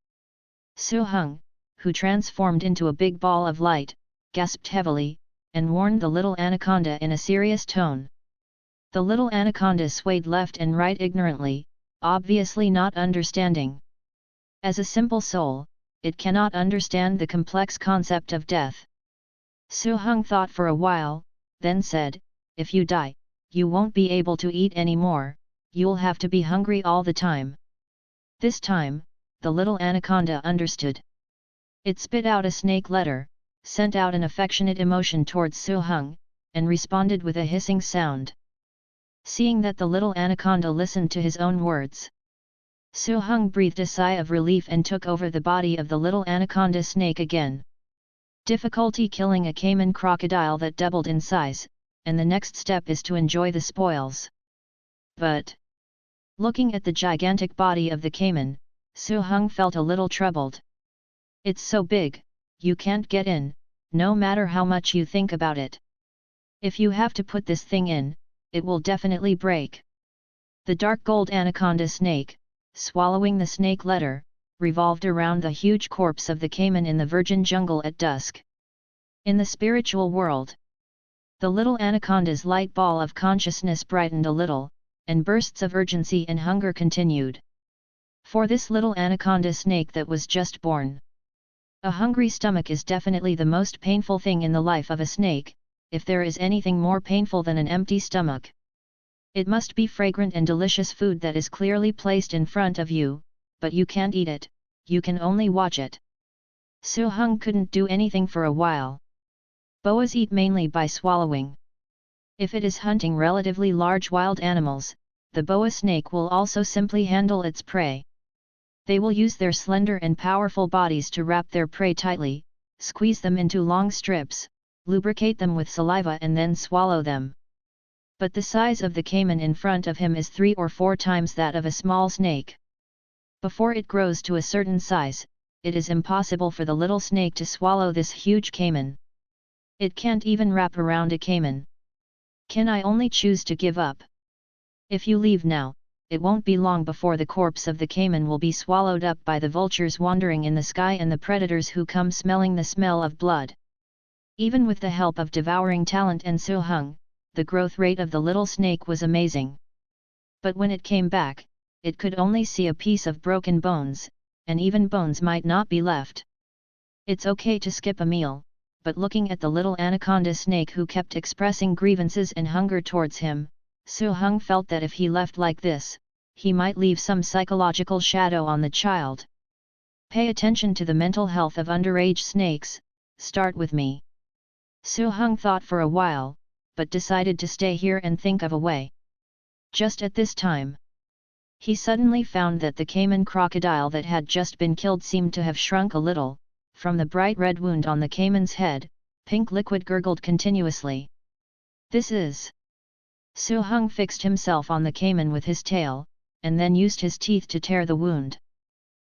Su Heng, who transformed into a big ball of light, gasped heavily, and warned the little anaconda in a serious tone. The little anaconda swayed left and right ignorantly, obviously not understanding. As a simple soul, it cannot understand the complex concept of death. Su Heng thought for a while, then said, "If you die, you won't be able to eat anymore, you'll have to be hungry all the time." This time, the little anaconda understood. It spit out a snake letter, sent out an affectionate emotion towards Su Heng, and responded with a hissing sound. Seeing that the little anaconda listened to his own words, Su Heng breathed a sigh of relief and took over the body of the little anaconda snake again. Difficulty killing a caiman crocodile that doubled in size, and the next step is to enjoy the spoils. But, looking at the gigantic body of the caiman, Su Heng felt a little troubled. It's so big, you can't get in, no matter how much you think about it. If you have to put this thing in, it will definitely break. The dark gold anaconda snake, swallowing the snake letter, revolved around the huge corpse of the caiman in the virgin jungle at dusk. In the spiritual world, the little anaconda's light ball of consciousness brightened a little, and bursts of urgency and hunger continued. For this little anaconda snake that was just born, a hungry stomach is definitely the most painful thing in the life of a snake, if there is anything more painful than an empty stomach. It must be fragrant and delicious food that is clearly placed in front of you, but you can't eat it, you can only watch it. Su Heng couldn't do anything for a while. Boas eat mainly by swallowing. If it is hunting relatively large wild animals, the boa snake will also simply handle its prey. They will use their slender and powerful bodies to wrap their prey tightly, squeeze them into long strips, lubricate them with saliva and then swallow them. But the size of the caiman in front of him is 3 or 4 times that of a small snake. Before it grows to a certain size, it is impossible for the little snake to swallow this huge caiman. It can't even wrap around a caiman. Can I only choose to give up? If you leave now, it won't be long before the corpse of the caiman will be swallowed up by the vultures wandering in the sky and the predators who come smelling the smell of blood. Even with the help of devouring talent and Su Heng, the growth rate of the little snake was amazing. But when it came back, it could only see a piece of broken bones, and even bones might not be left. It's okay to skip a meal, but looking at the little anaconda snake who kept expressing grievances and hunger towards him, Su Heng felt that if he left like this, he might leave some psychological shadow on the child. Pay attention to the mental health of underage snakes, start with me. Su Heng thought for a while, but decided to stay here and think of a way. Just at this time, he suddenly found that the caiman crocodile that had just been killed seemed to have shrunk a little. From the bright red wound on the caiman's head, pink liquid gurgled continuously. This is... Su Heng fixed himself on the caiman with his tail, and then used his teeth to tear the wound.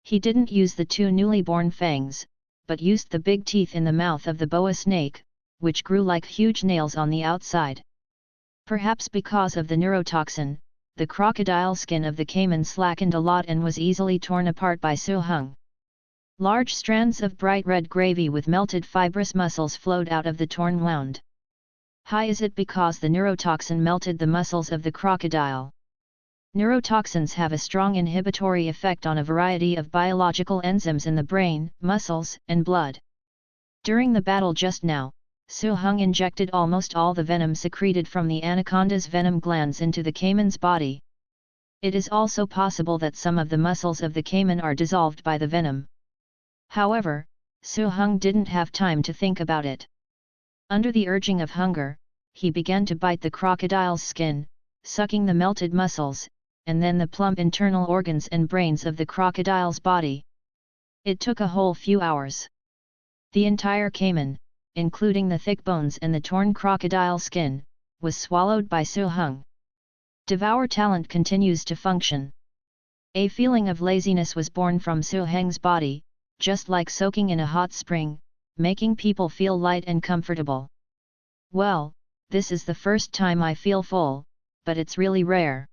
He didn't use the two newly born fangs, but used the big teeth in the mouth of the boa snake, which grew like huge nails on the outside. Perhaps because of the neurotoxin, the crocodile skin of the caiman slackened a lot and was easily torn apart by Su Heng. Large strands of bright red gravy with melted fibrous muscles flowed out of the torn wound. Hi, is it because the neurotoxin melted the muscles of the crocodile? Neurotoxins have a strong inhibitory effect on a variety of biological enzymes in the brain, muscles, and blood. During the battle just now, Su Heng injected almost all the venom secreted from the anaconda's venom glands into the caiman's body. It is also possible that some of the muscles of the caiman are dissolved by the venom. However, Su Heng didn't have time to think about it. Under the urging of hunger, he began to bite the crocodile's skin, sucking the melted muscles, and then the plump internal organs and brains of the crocodile's body. It took a whole few hours. The entire caiman, including the thick bones and the torn crocodile skin, was swallowed by Su Heng. Devour talent continues to function. A feeling of laziness was born from Su Heng's body, just like soaking in a hot spring, making people feel light and comfortable. Well, this is the first time I feel full, but it's really rare.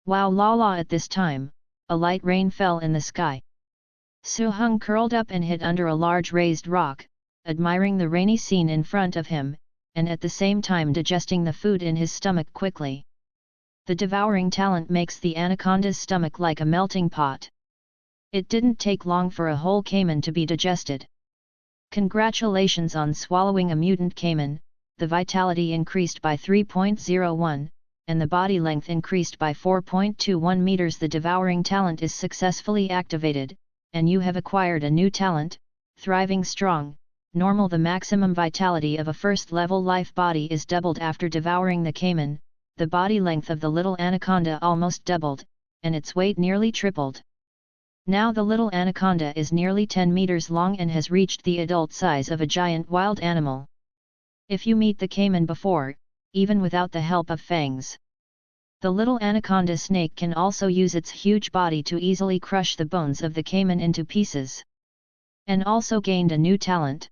Wow, la la. At this time, a light rain fell in the sky. Su Heng curled up and hid under a large raised rock, admiring the rainy scene in front of him, and at the same time digesting the food in his stomach quickly. The devouring talent makes the anaconda's stomach like a melting pot. It didn't take long for a whole caiman to be digested. Congratulations on swallowing a mutant caiman. The vitality increased by 3.01, and the body length increased by 4.21 meters. The devouring talent is successfully activated, and you have acquired a new talent, Thriving Strong. Normal. The maximum vitality of a first-level life body is doubled after devouring the caiman. The body length of the little anaconda almost doubled, and its weight nearly tripled. Now the little anaconda is nearly 10 meters long and has reached the adult size of a giant wild animal. If you meet the caiman before, even without the help of fangs, the little anaconda snake can also use its huge body to easily crush the bones of the caiman into pieces. And also gained a new talent.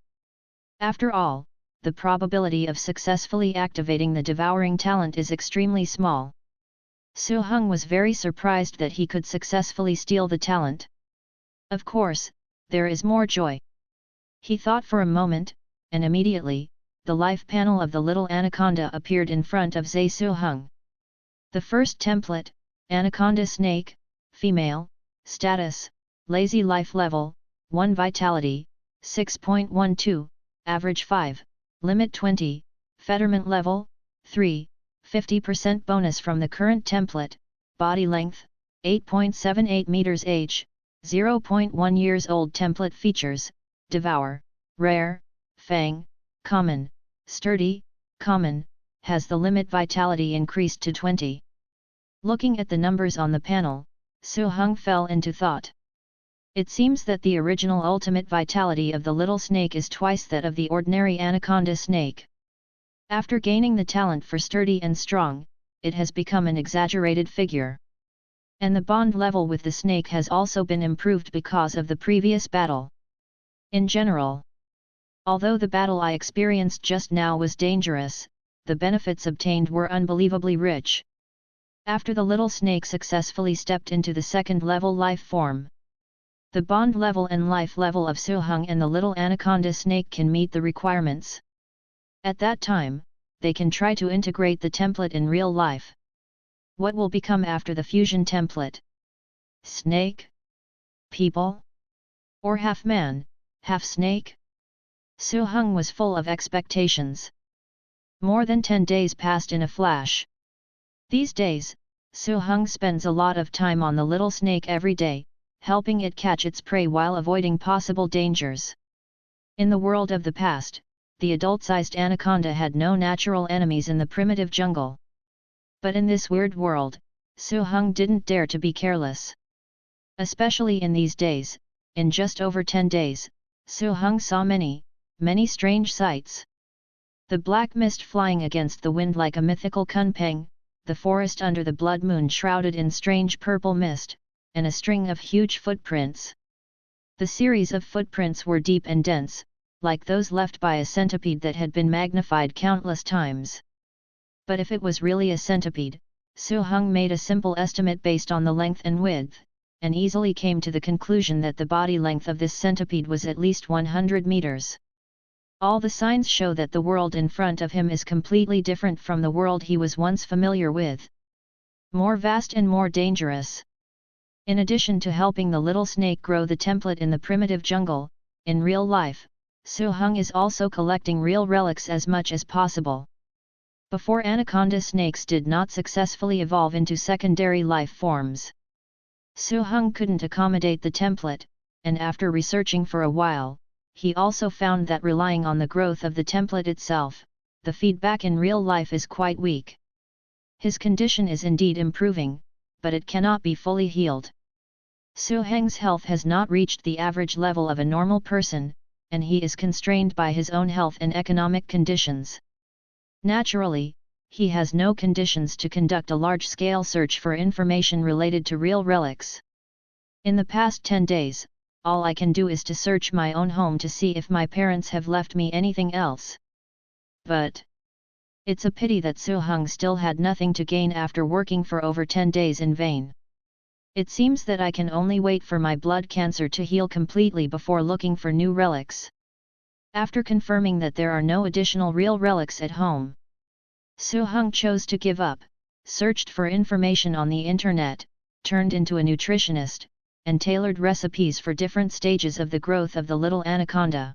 After all, the probability of successfully activating the devouring talent is extremely small. Su Heng was very surprised that he could successfully steal the talent. Of course, there is more joy. He thought for a moment, and immediately, the life panel of the little anaconda appeared in front of Su Heng. The first template, Anaconda Snake, Female, Status, Lazy Life Level, 1 Vitality, 6.12, Average 5, Limit 20, Fetterment Level, 3, 50% bonus from the current template, Body Length, 8.78 meters. Age, 0.1 years old. Template features, Devour, Rare, Fang, Common, Sturdy, Common, has the limit vitality increased to 20. Looking at the numbers on the panel, Su Heng fell into thought. It seems that the original ultimate vitality of the little snake is twice that of the ordinary anaconda snake. After gaining the talent for sturdy and strong, it has become an exaggerated figure. And the bond level with the snake has also been improved because of the previous battle. In general, although the battle I experienced just now was dangerous, the benefits obtained were unbelievably rich. After the little snake successfully stepped into the second level life form, the bond level and life level of Suhung and the little anaconda snake can meet the requirements. At that time, they can try to integrate the template in real life. What will become after the fusion template? Snake? People? Or half man, half snake? Suhung was full of expectations. More than 10 days passed in a flash. These days, Suhung spends a lot of time on the little snake every day, helping it catch its prey while avoiding possible dangers. In the world of the past, the adult-sized anaconda had no natural enemies in the primitive jungle. But in this weird world, Suhung didn't dare to be careless. Especially in these days, in just over 10 days, Suhung saw many strange sights. The black mist flying against the wind like a mythical kunpeng, the forest under the blood moon shrouded in strange purple mist, and a string of huge footprints. The series of footprints were deep and dense, like those left by a centipede that had been magnified countless times. But if it was really a centipede, Suhung made a simple estimate based on the length and width, and easily came to the conclusion that the body length of this centipede was at least 100 meters. All the signs show that the world in front of him is completely different from the world he was once familiar with. More vast and more dangerous. In addition to helping the little snake grow the template in the primitive jungle, in real life, Suhung is also collecting real relics as much as possible. Before anaconda snakes did not successfully evolve into secondary life forms, Suhung couldn't accommodate the template, and after researching for a while, he also found that relying on the growth of the template itself, the feedback in real life is quite weak. His condition is indeed improving, but it cannot be fully healed. Suhung's health has not reached the average level of a normal person, and he is constrained by his own health and economic conditions. Naturally, he has no conditions to conduct a large-scale search for information related to real relics. In the past 10 days, all I can do is to search my own home to see if my parents have left me anything else. But it's a pity that Suhung still had nothing to gain after working for over 10 days in vain. It seems that I can only wait for my blood cancer to heal completely before looking for new relics. After confirming that there are no additional real relics at home, Suhung chose to give up, searched for information on the internet, turned into a nutritionist, and tailored recipes for different stages of the growth of the little anaconda.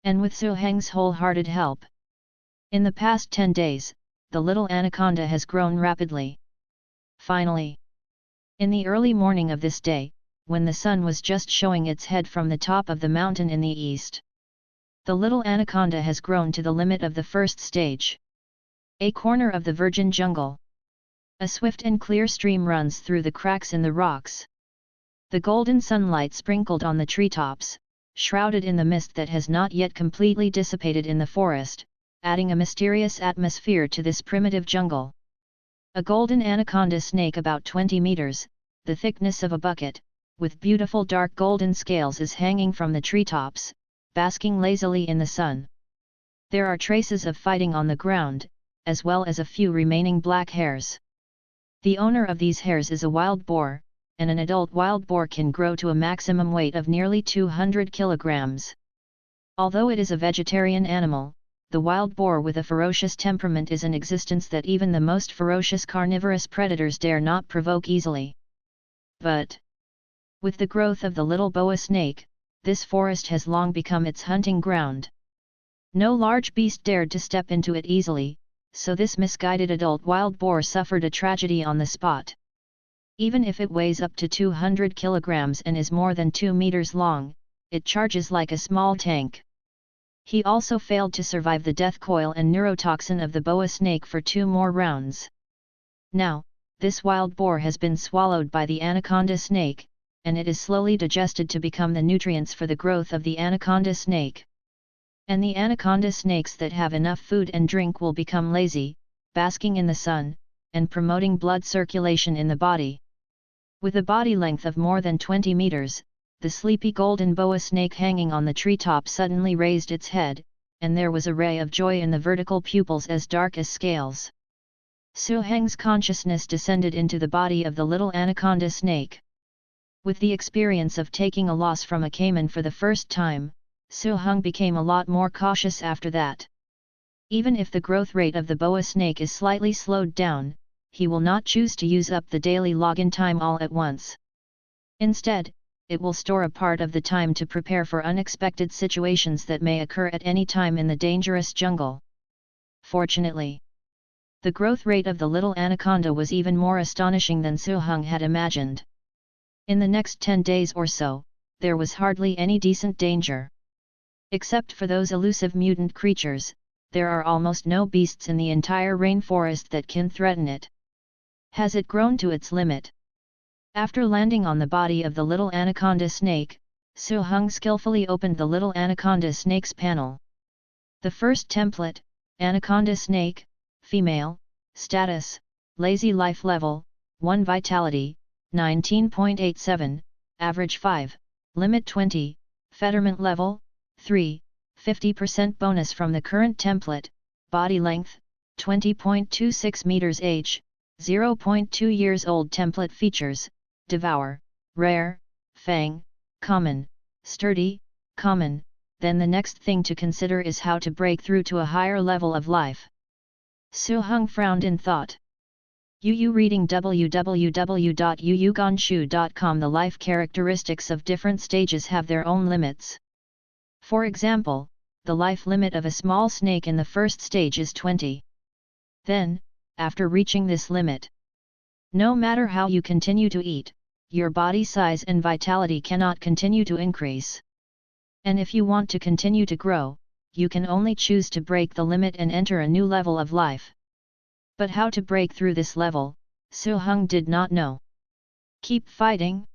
And with Suhung's wholehearted help, in the past 10 days, the little anaconda has grown rapidly. Finally, in the early morning of this day, when the sun was just showing its head from the top of the mountain in the east, the little anaconda has grown to the limit of the first stage. A corner of the virgin jungle. A swift and clear stream runs through the cracks in the rocks. The golden sunlight sprinkled on the treetops, shrouded in the mist that has not yet completely dissipated in the forest, adding a mysterious atmosphere to this primitive jungle. A golden anaconda snake about 20 meters, the thickness of a bucket, with beautiful dark golden scales is hanging from the treetops, basking lazily in the sun. There are traces of fighting on the ground, as well as a few remaining black hairs. The owner of these hairs is a wild boar, and an adult wild boar can grow to a maximum weight of nearly 200 kilograms. Although it is a vegetarian animal, the wild boar with a ferocious temperament is an existence that even the most ferocious carnivorous predators dare not provoke easily. But with the growth of the little boa snake, this forest has long become its hunting ground. No large beast dared to step into it easily, so this misguided adult wild boar suffered a tragedy on the spot. Even if it weighs up to 200 kilograms and is more than 2 meters long, it charges like a small tank. He also failed to survive the death coil and neurotoxin of the boa snake for 2 more rounds. Now, this wild boar has been swallowed by the anaconda snake, and it is slowly digested to become the nutrients for the growth of the anaconda snake. And the anaconda snakes that have enough food and drink will become lazy, basking in the sun, and promoting blood circulation in the body. With a body length of more than 20 meters, the sleepy golden boa snake hanging on the treetop suddenly raised its head, and there was a ray of joy in the vertical pupils as dark as scales. Su Heng's consciousness descended into the body of the little anaconda snake. With the experience of taking a loss from a caiman for the first time, Su Heng became a lot more cautious after that. Even if the growth rate of the boa snake is slightly slowed down, he will not choose to use up the daily login time all at once. Instead, it will store a part of the time to prepare for unexpected situations that may occur at any time in the dangerous jungle. Fortunately, the growth rate of the little anaconda was even more astonishing than Su Heng had imagined. In the next 10 days or so, there was hardly any decent danger. Except for those elusive mutant creatures, there are almost no beasts in the entire rainforest that can threaten it. Has it grown to its limit? After landing on the body of the little anaconda snake, Su Heng skillfully opened the little anaconda snake's panel. The first template, Anaconda Snake, Female, Status, Lazy Life Level, 1 Vitality, 19.87, Average 5, Limit 20, Fetterment Level, 3, 50% bonus from the current template, Body Length, 20.26 meters Age, 0.2 years old. Template features, Devour, Rare, Fang, Common, Sturdy, Common. Then the next thing to consider is how to break through to a higher level of life. Su Heng frowned in thought. Reading www.yuyuganshu.com. The life characteristics of different stages have their own limits. For example, the life limit of a small snake in the first stage is 20. Then, after reaching this limit, no matter how you continue to eat, your body size and vitality cannot continue to increase. And if you want to continue to grow, you can only choose to break the limit and enter a new level of life. But how to break through this level, Su Heng did not know. Keep fighting?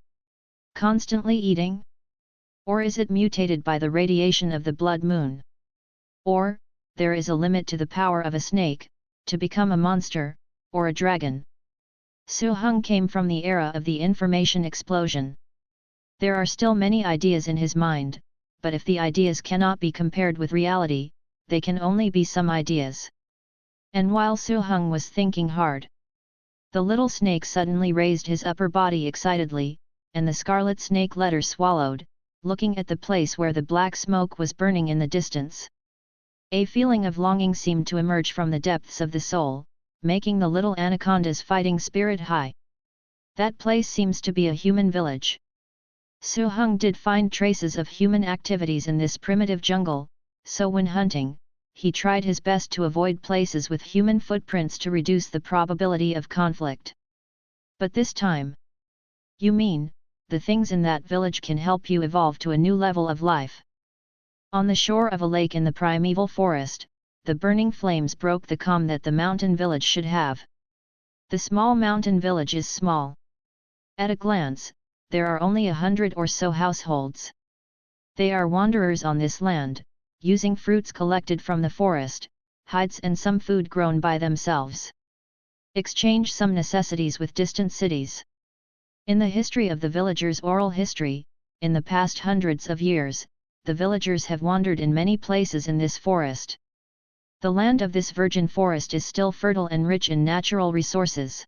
Constantly eating? Or is it mutated by the radiation of the blood moon? Or, there is a limit to the power of a snake, to become a monster, or a dragon? Su Heng came from the era of the information explosion. There are still many ideas in his mind, but if the ideas cannot be compared with reality, they can only be some ideas. And while Su Heng was thinking hard, the little snake suddenly raised his upper body excitedly, and the scarlet snake letter swallowed, looking at the place where the black smoke was burning in the distance. A feeling of longing seemed to emerge from the depths of the soul, making the little anaconda's fighting spirit high. That place seems to be a human village. Su Heng did find traces of human activities in this primitive jungle, so when hunting, he tried his best to avoid places with human footprints to reduce the probability of conflict. But this time, you mean, the things in that village can help you evolve to a new level of life. On the shore of a lake in the primeval forest, the burning flames broke the calm that the mountain village should have. The small mountain village is small. At a glance, there are only 100 or so households. They are wanderers on this land, using fruits collected from the forest, hides and some food grown by themselves. Exchange some necessities with distant cities. In the history of the villagers' oral history, in the past hundreds of years, the villagers have wandered in many places in this forest. The land of this virgin forest is still fertile and rich in natural resources.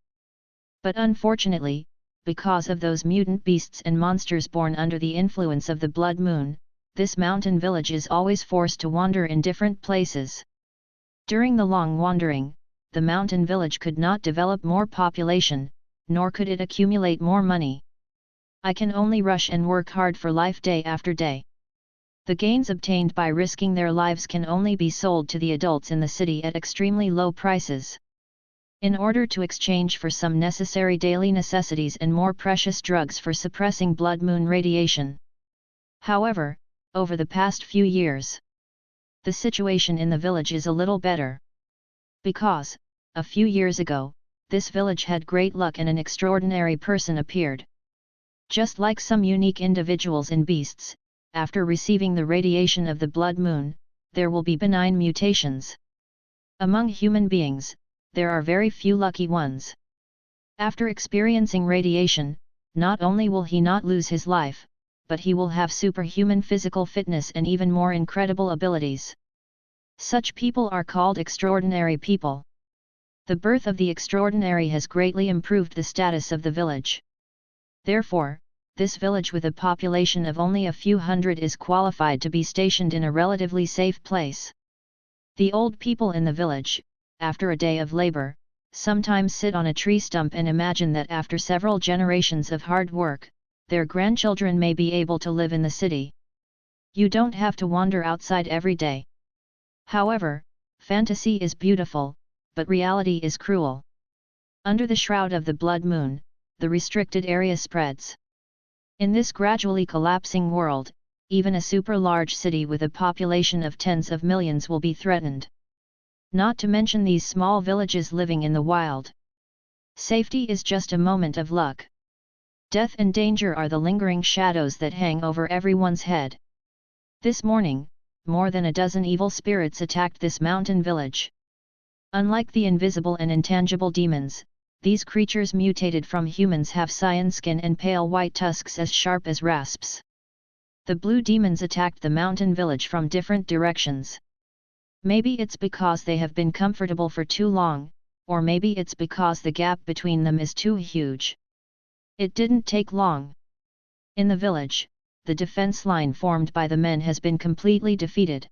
But unfortunately, because of those mutant beasts and monsters born under the influence of the blood moon, this mountain village is always forced to wander in different places. During the long wandering, the mountain village could not develop more population, nor could it accumulate more money. I can only rush and work hard for life day after day. The gains obtained by risking their lives can only be sold to the adults in the city at extremely low prices. In order to exchange for some necessary daily necessities and more precious drugs for suppressing blood moon radiation. However, over the past few years, the situation in the village is a little better. Because, a few years ago, this village had great luck and an extraordinary person appeared. Just like some unique individuals in beasts, after receiving the radiation of the blood moon, there will be benign mutations. Among human beings, there are very few lucky ones. After experiencing radiation, not only will he not lose his life, but he will have superhuman physical fitness and even more incredible abilities. Such people are called extraordinary people. The birth of the extraordinary has greatly improved the status of the village. Therefore, this village with a population of only a few hundred is qualified to be stationed in a relatively safe place. The old people in the village, after a day of labor, sometimes sit on a tree stump and imagine that after several generations of hard work, their grandchildren may be able to live in the city. You don't have to wander outside every day. However, fantasy is beautiful, but reality is cruel. Under the shroud of the blood moon, the restricted area spreads. In this gradually collapsing world, even a super-large city with a population of tens of millions will be threatened. Not to mention these small villages living in the wild. Safety is just a moment of luck. Death and danger are the lingering shadows that hang over everyone's head. This morning, more than a dozen evil spirits attacked this mountain village. Unlike the invisible and intangible demons, these creatures mutated from humans have cyan skin and pale white tusks as sharp as rasps. The blue demons attacked the mountain village from different directions. Maybe it's because they have been comfortable for too long, or maybe it's because the gap between them is too huge. It didn't take long. In the village, the defense line formed by the men has been completely defeated.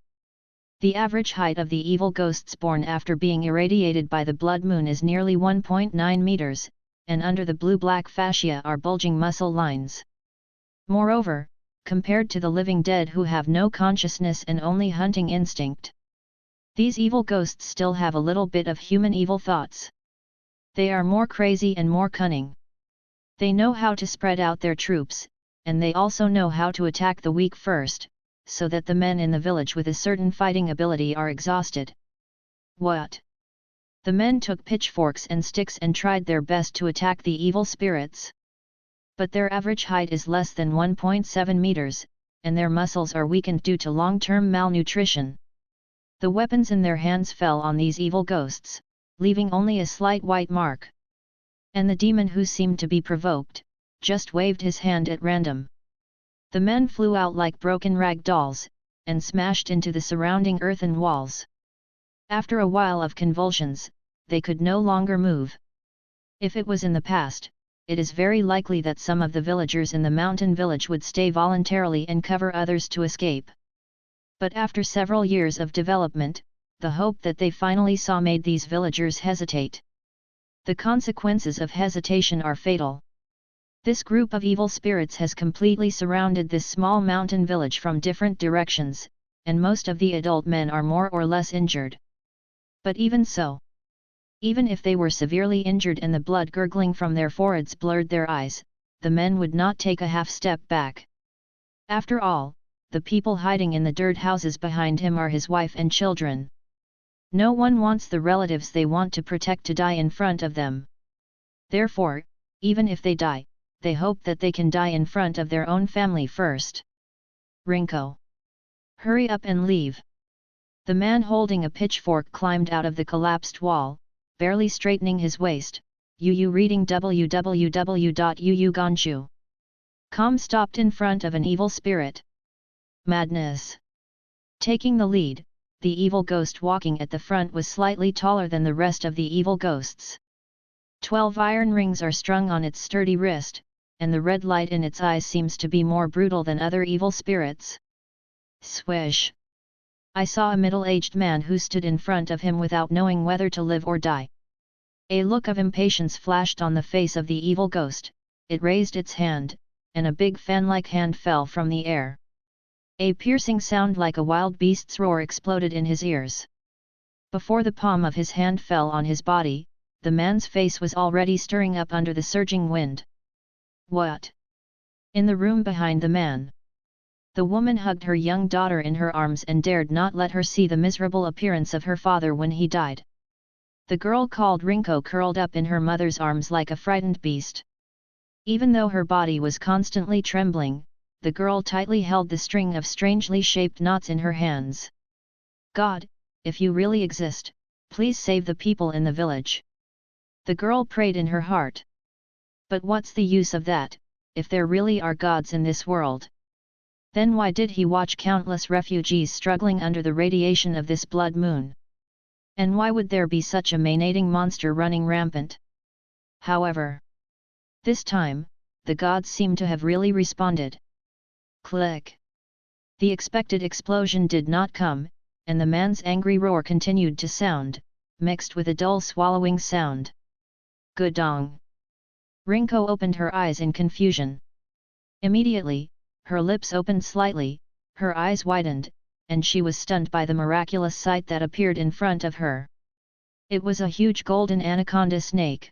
The average height of the evil ghosts born after being irradiated by the blood moon is nearly 1.9 meters, and under the blue-black fascia are bulging muscle lines. Moreover, compared to the living dead who have no consciousness and only hunting instinct, these evil ghosts still have a little bit of human evil thoughts. They are more crazy and more cunning. They know how to spread out their troops, and they also know how to attack the weak first, so that the men in the village with a certain fighting ability are exhausted. What? The men took pitchforks and sticks and tried their best to attack the evil spirits. But their average height is less than 1.7 meters, and their muscles are weakened due to long-term malnutrition. The weapons in their hands fell on these evil ghosts, leaving only a slight white mark. And the demon who seemed to be provoked, just waved his hand at random. The men flew out like broken rag dolls, and smashed into the surrounding earthen walls. After a while of convulsions, they could no longer move. If it was in the past, it is very likely that some of the villagers in the mountain village would stay voluntarily and cover others to escape. But after several years of development, the hope that they finally saw made these villagers hesitate. The consequences of hesitation are fatal. This group of evil spirits has completely surrounded this small mountain village from different directions, and most of the adult men are more or less injured. But even so, even if they were severely injured and the blood gurgling from their foreheads blurred their eyes, the men would not take a half step back. After all, the people hiding in the dirt houses behind him are his wife and children. No one wants the relatives they want to protect to die in front of them. Therefore, even if they die, they hope that they can die in front of their own family first. Rinko. Hurry up and leave. The man holding a pitchfork climbed out of the collapsed wall, barely straightening his waist. Yu reading www.yuuganshu.com stopped in front of an evil spirit. Madness. Taking the lead, the evil ghost walking at the front was slightly taller than the rest of the evil ghosts. 12 iron rings are strung on its sturdy wrist, and the red light in its eyes seems to be more brutal than other evil spirits. Swish! I saw a middle-aged man who stood in front of him without knowing whether to live or die. A look of impatience flashed on the face of the evil ghost, it raised its hand, and a big fan-like hand fell from the air. A piercing sound like a wild beast's roar exploded in his ears. Before the palm of his hand fell on his body, the man's face was already stirring up under the surging wind. What? In the room behind the man. The woman hugged her young daughter in her arms and dared not let her see the miserable appearance of her father when he died. The girl called Rinko curled up in her mother's arms like a frightened beast. Even though her body was constantly trembling, the girl tightly held the string of strangely shaped knots in her hands. God, if you really exist, please save the people in the village. The girl prayed in her heart. But what's the use of that, if there really are gods in this world. Then why did he watch countless refugees struggling under the radiation of this blood moon? And why would there be such a manating monster running rampant? However, this time, the gods seem to have really responded. Click! The expected explosion did not come, and the man's angry roar continued to sound, mixed with a dull swallowing sound. Gudong! Rinko opened her eyes in confusion. Immediately, her lips opened slightly, her eyes widened, and she was stunned by the miraculous sight that appeared in front of her. It was a huge golden anaconda snake.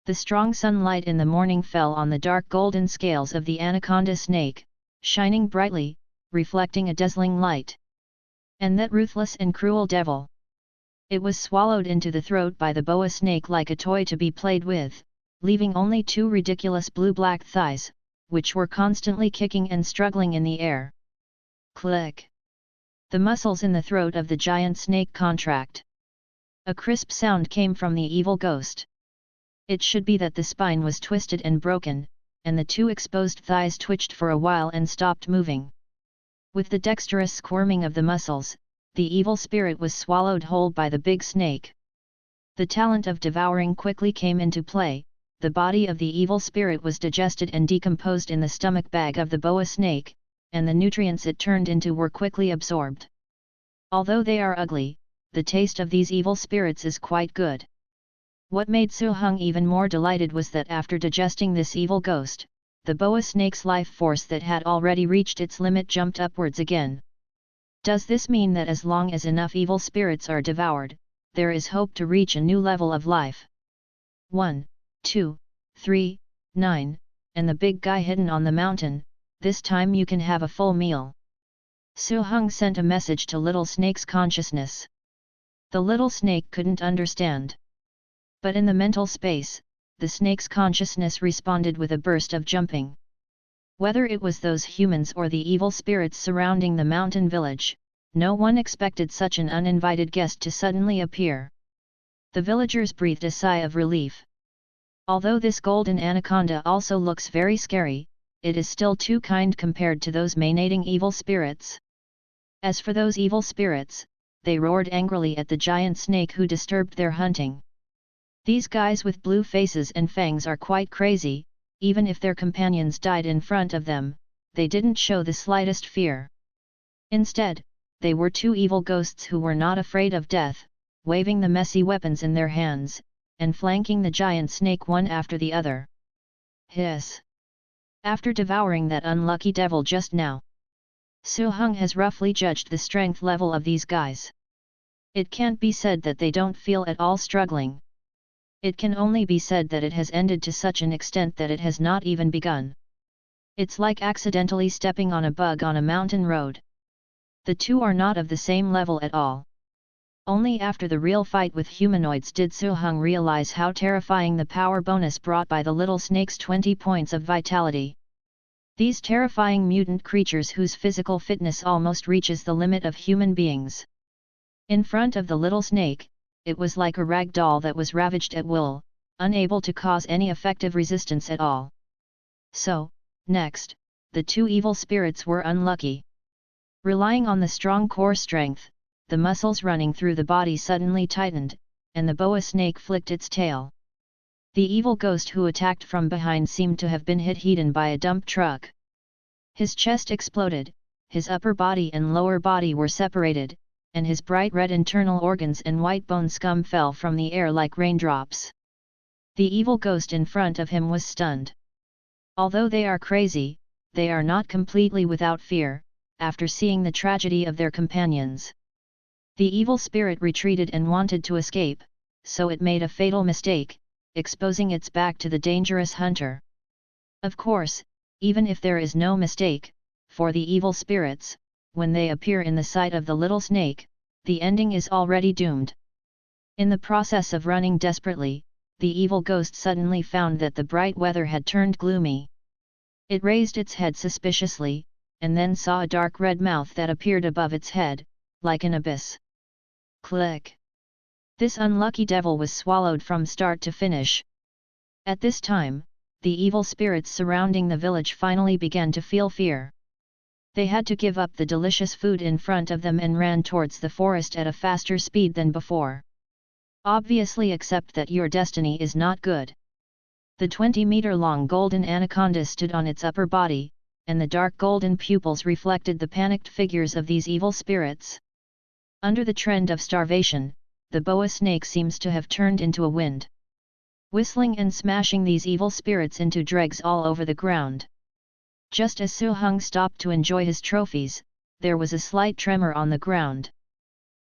The strong sunlight in the morning fell on the dark golden scales of the anaconda snake, shining brightly, reflecting a dazzling light. And that ruthless and cruel devil! It was swallowed into the throat by the boa snake like a toy to be played with, leaving only two ridiculous blue-black thighs, which were constantly kicking and struggling in the air. Click! The muscles in the throat of the giant snake contract. A crisp sound came from the evil ghost. It should be that the spine was twisted and broken, and the two exposed thighs twitched for a while and stopped moving. With the dexterous squirming of the muscles, the evil spirit was swallowed whole by the big snake. The talent of devouring quickly came into play. The body of the evil spirit was digested and decomposed in the stomach bag of the boa snake, and the nutrients it turned into were quickly absorbed. Although they are ugly, the taste of these evil spirits is quite good. What made Su Hung even more delighted was that after digesting this evil ghost, the boa snake's life force that had already reached its limit jumped upwards again. Does this mean that as long as enough evil spirits are devoured, there is hope to reach a new level of life? 1, 2, 3, 9, and the big guy hidden on the mountain, this time you can have a full meal. Su Hung sent a message to Little Snake's consciousness. The little snake couldn't understand. But in the mental space, the snake's consciousness responded with a burst of jumping. Whether it was those humans or the evil spirits surrounding the mountain village, no one expected such an uninvited guest to suddenly appear. The villagers breathed a sigh of relief. Although this golden anaconda also looks very scary, it is still too kind compared to those manating evil spirits. As for those evil spirits, they roared angrily at the giant snake who disturbed their hunting. These guys with blue faces and fangs are quite crazy. Even if their companions died in front of them, they didn't show the slightest fear. Instead, they were two evil ghosts who were not afraid of death, waving the messy weapons in their hands, and flanking the giant snake one after the other. Hiss! After devouring that unlucky devil just now, Su Hung has roughly judged the strength level of these guys. It can't be said that they don't feel at all struggling. It can only be said that it has ended to such an extent that it has not even begun. It's like accidentally stepping on a bug on a mountain road. The two are not of the same level at all. Only after the real fight with humanoids did Su Hung realize how terrifying the power bonus brought by the little snake's 20 points of vitality. These terrifying mutant creatures whose physical fitness almost reaches the limit of human beings. In front of the little snake, it was like a rag doll that was ravaged at will, unable to cause any effective resistance at all. So, next, the two evil spirits were unlucky. Relying on the strong core strength, the muscles running through the body suddenly tightened, and the boa snake flicked its tail. The evil ghost who attacked from behind seemed to have been hit by a dump truck. His chest exploded, his upper body and lower body were separated, and his bright red internal organs and white bone scum fell from the air like raindrops. The evil ghost in front of him was stunned. Although they are crazy, they are not completely without fear, after seeing the tragedy of their companions. The evil spirit retreated and wanted to escape, so it made a fatal mistake, exposing its back to the dangerous hunter. Of course, even if there is no mistake, for the evil spirits, when they appear in the sight of the little snake, the ending is already doomed. In the process of running desperately, the evil ghost suddenly found that the bright weather had turned gloomy. It raised its head suspiciously, and then saw a dark red mouth that appeared above its head, like an abyss. Click! This unlucky devil was swallowed from start to finish. At this time, the evil spirits surrounding the village finally began to feel fear. They had to give up the delicious food in front of them and ran towards the forest at a faster speed than before. Obviously accept that your destiny is not good. The 20-meter-long golden anaconda stood on its upper body, and the dark golden pupils reflected the panicked figures of these evil spirits. Under the trend of starvation, the boa snake seems to have turned into a wind, whistling and smashing these evil spirits into dregs all over the ground. Just as Su Heng stopped to enjoy his trophies, there was a slight tremor on the ground.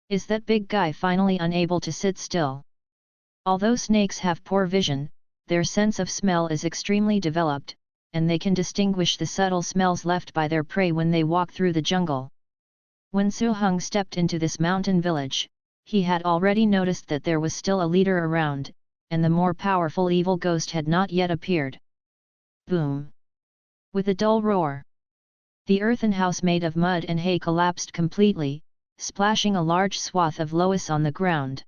Is that big guy finally unable to sit still? Although snakes have poor vision, their sense of smell is extremely developed, and they can distinguish the subtle smells left by their prey when they walk through the jungle. When Su Heng stepped into this mountain village, he had already noticed that there was still a leader around, and the more powerful evil ghost had not yet appeared. Boom! With a dull roar, the earthen house made of mud and hay collapsed completely, splashing a large swath of loess on the ground.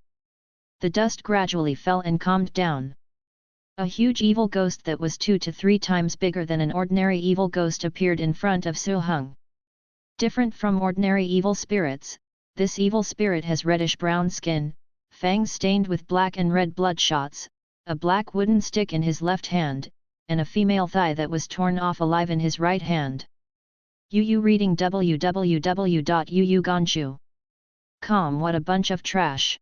The dust gradually fell and calmed down. A huge evil ghost that was 2 to 3 times bigger than an ordinary evil ghost appeared in front of Su Heng. Different from ordinary evil spirits, this evil spirit has reddish-brown skin, fangs stained with black and red bloodshots, a black wooden stick in his left hand, and a female thigh that was torn off alive in his right hand. Yu reading www.yuyuganshu.com. What a bunch of trash!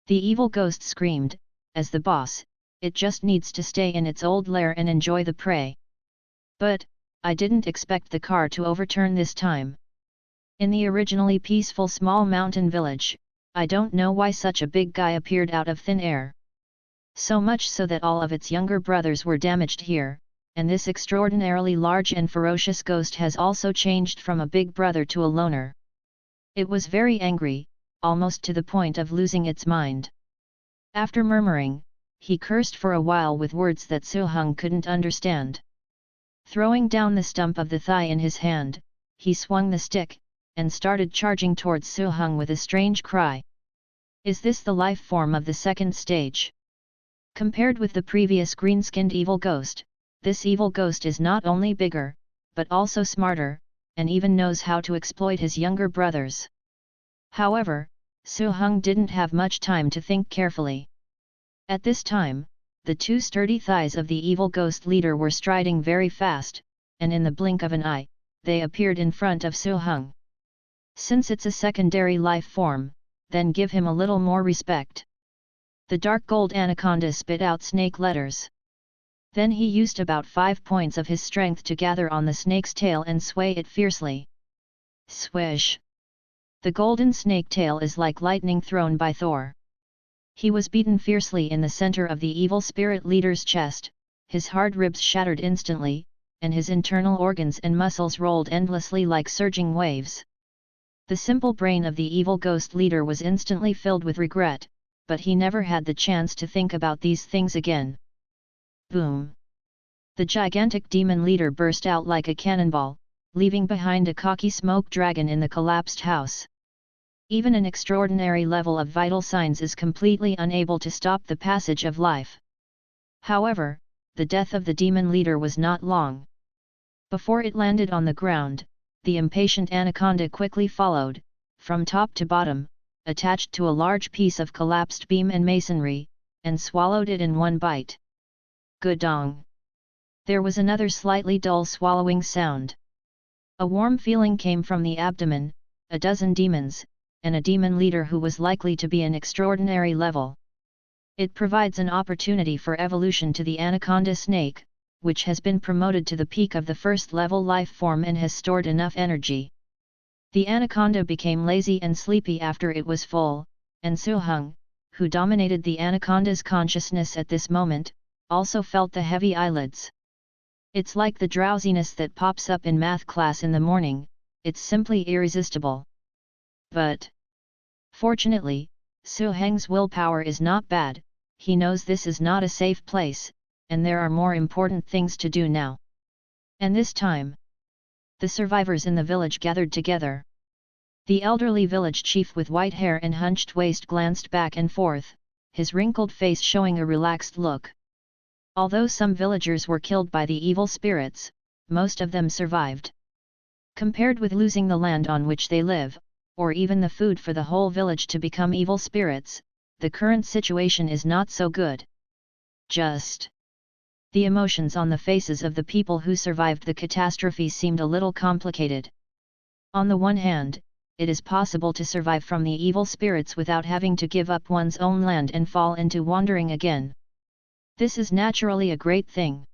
The evil ghost screamed, as the boss, it just needs to stay in its old lair and enjoy the prey. But, I didn't expect the car to overturn this time. In the originally peaceful small mountain village, I don't know why such a big guy appeared out of thin air. So much so that all of its younger brothers were damaged here, and this extraordinarily large and ferocious ghost has also changed from a big brother to a loner. It was very angry, almost to the point of losing its mind. After murmuring, he cursed for a while with words that Su Heng couldn't understand. Throwing down the stump of the thigh in his hand, he swung the stick, and started charging towards Su Heng with a strange cry. Is this the life form of the second stage? Compared with the previous green-skinned evil ghost, this evil ghost is not only bigger, but also smarter, and even knows how to exploit his younger brothers. However, Su Heng didn't have much time to think carefully. At this time, the 2 sturdy thighs of the evil ghost leader were striding very fast, and in the blink of an eye, they appeared in front of Su Heng. Since it's a secondary life form, then give him a little more respect. The dark gold anaconda spit out snake letters. Then he used about 5 points of his strength to gather on the snake's tail and sway it fiercely. Swish! The golden snake tail is like lightning thrown by Thor. He was beaten fiercely in the center of the evil spirit leader's chest, his hard ribs shattered instantly, and his internal organs and muscles rolled endlessly like surging waves. The simple brain of the evil ghost leader was instantly filled with regret, but he never had the chance to think about these things again. Boom! The gigantic demon leader burst out like a cannonball, leaving behind a cocky smoke dragon in the collapsed house. Even an extraordinary level of vital signs is completely unable to stop the passage of life. However, the death of the demon leader was not long. Before it landed on the ground, the impatient anaconda quickly followed, from top to bottom, attached to a large piece of collapsed beam and masonry, and swallowed it in one bite. Gudong! There was another slightly dull swallowing sound. A warm feeling came from the abdomen, a dozen demons, and a demon leader who was likely to be an extraordinary level. It provides an opportunity for evolution to the anaconda snake, which has been promoted to the peak of the first level life form and has stored enough energy. The anaconda became lazy and sleepy after it was full, and Su Heng, who dominated the anaconda's consciousness at this moment, also felt the heavy eyelids. It's like the drowsiness that pops up in math class in the morning, it's simply irresistible. But fortunately, Su Heng's willpower is not bad, he knows this is not a safe place, and there are more important things to do now. And this time, the survivors in the village gathered together. The elderly village chief with white hair and hunched waist glanced back and forth, his wrinkled face showing a relaxed look. Although some villagers were killed by the evil spirits, most of them survived. Compared with losing the land on which they live, or even the food for the whole village to become evil spirits, the current situation is not so good. Just. The emotions on the faces of the people who survived the catastrophe seemed a little complicated. On the one hand, it is possible to survive from the evil spirits without having to give up one's own land and fall into wandering again. This is naturally a great thing.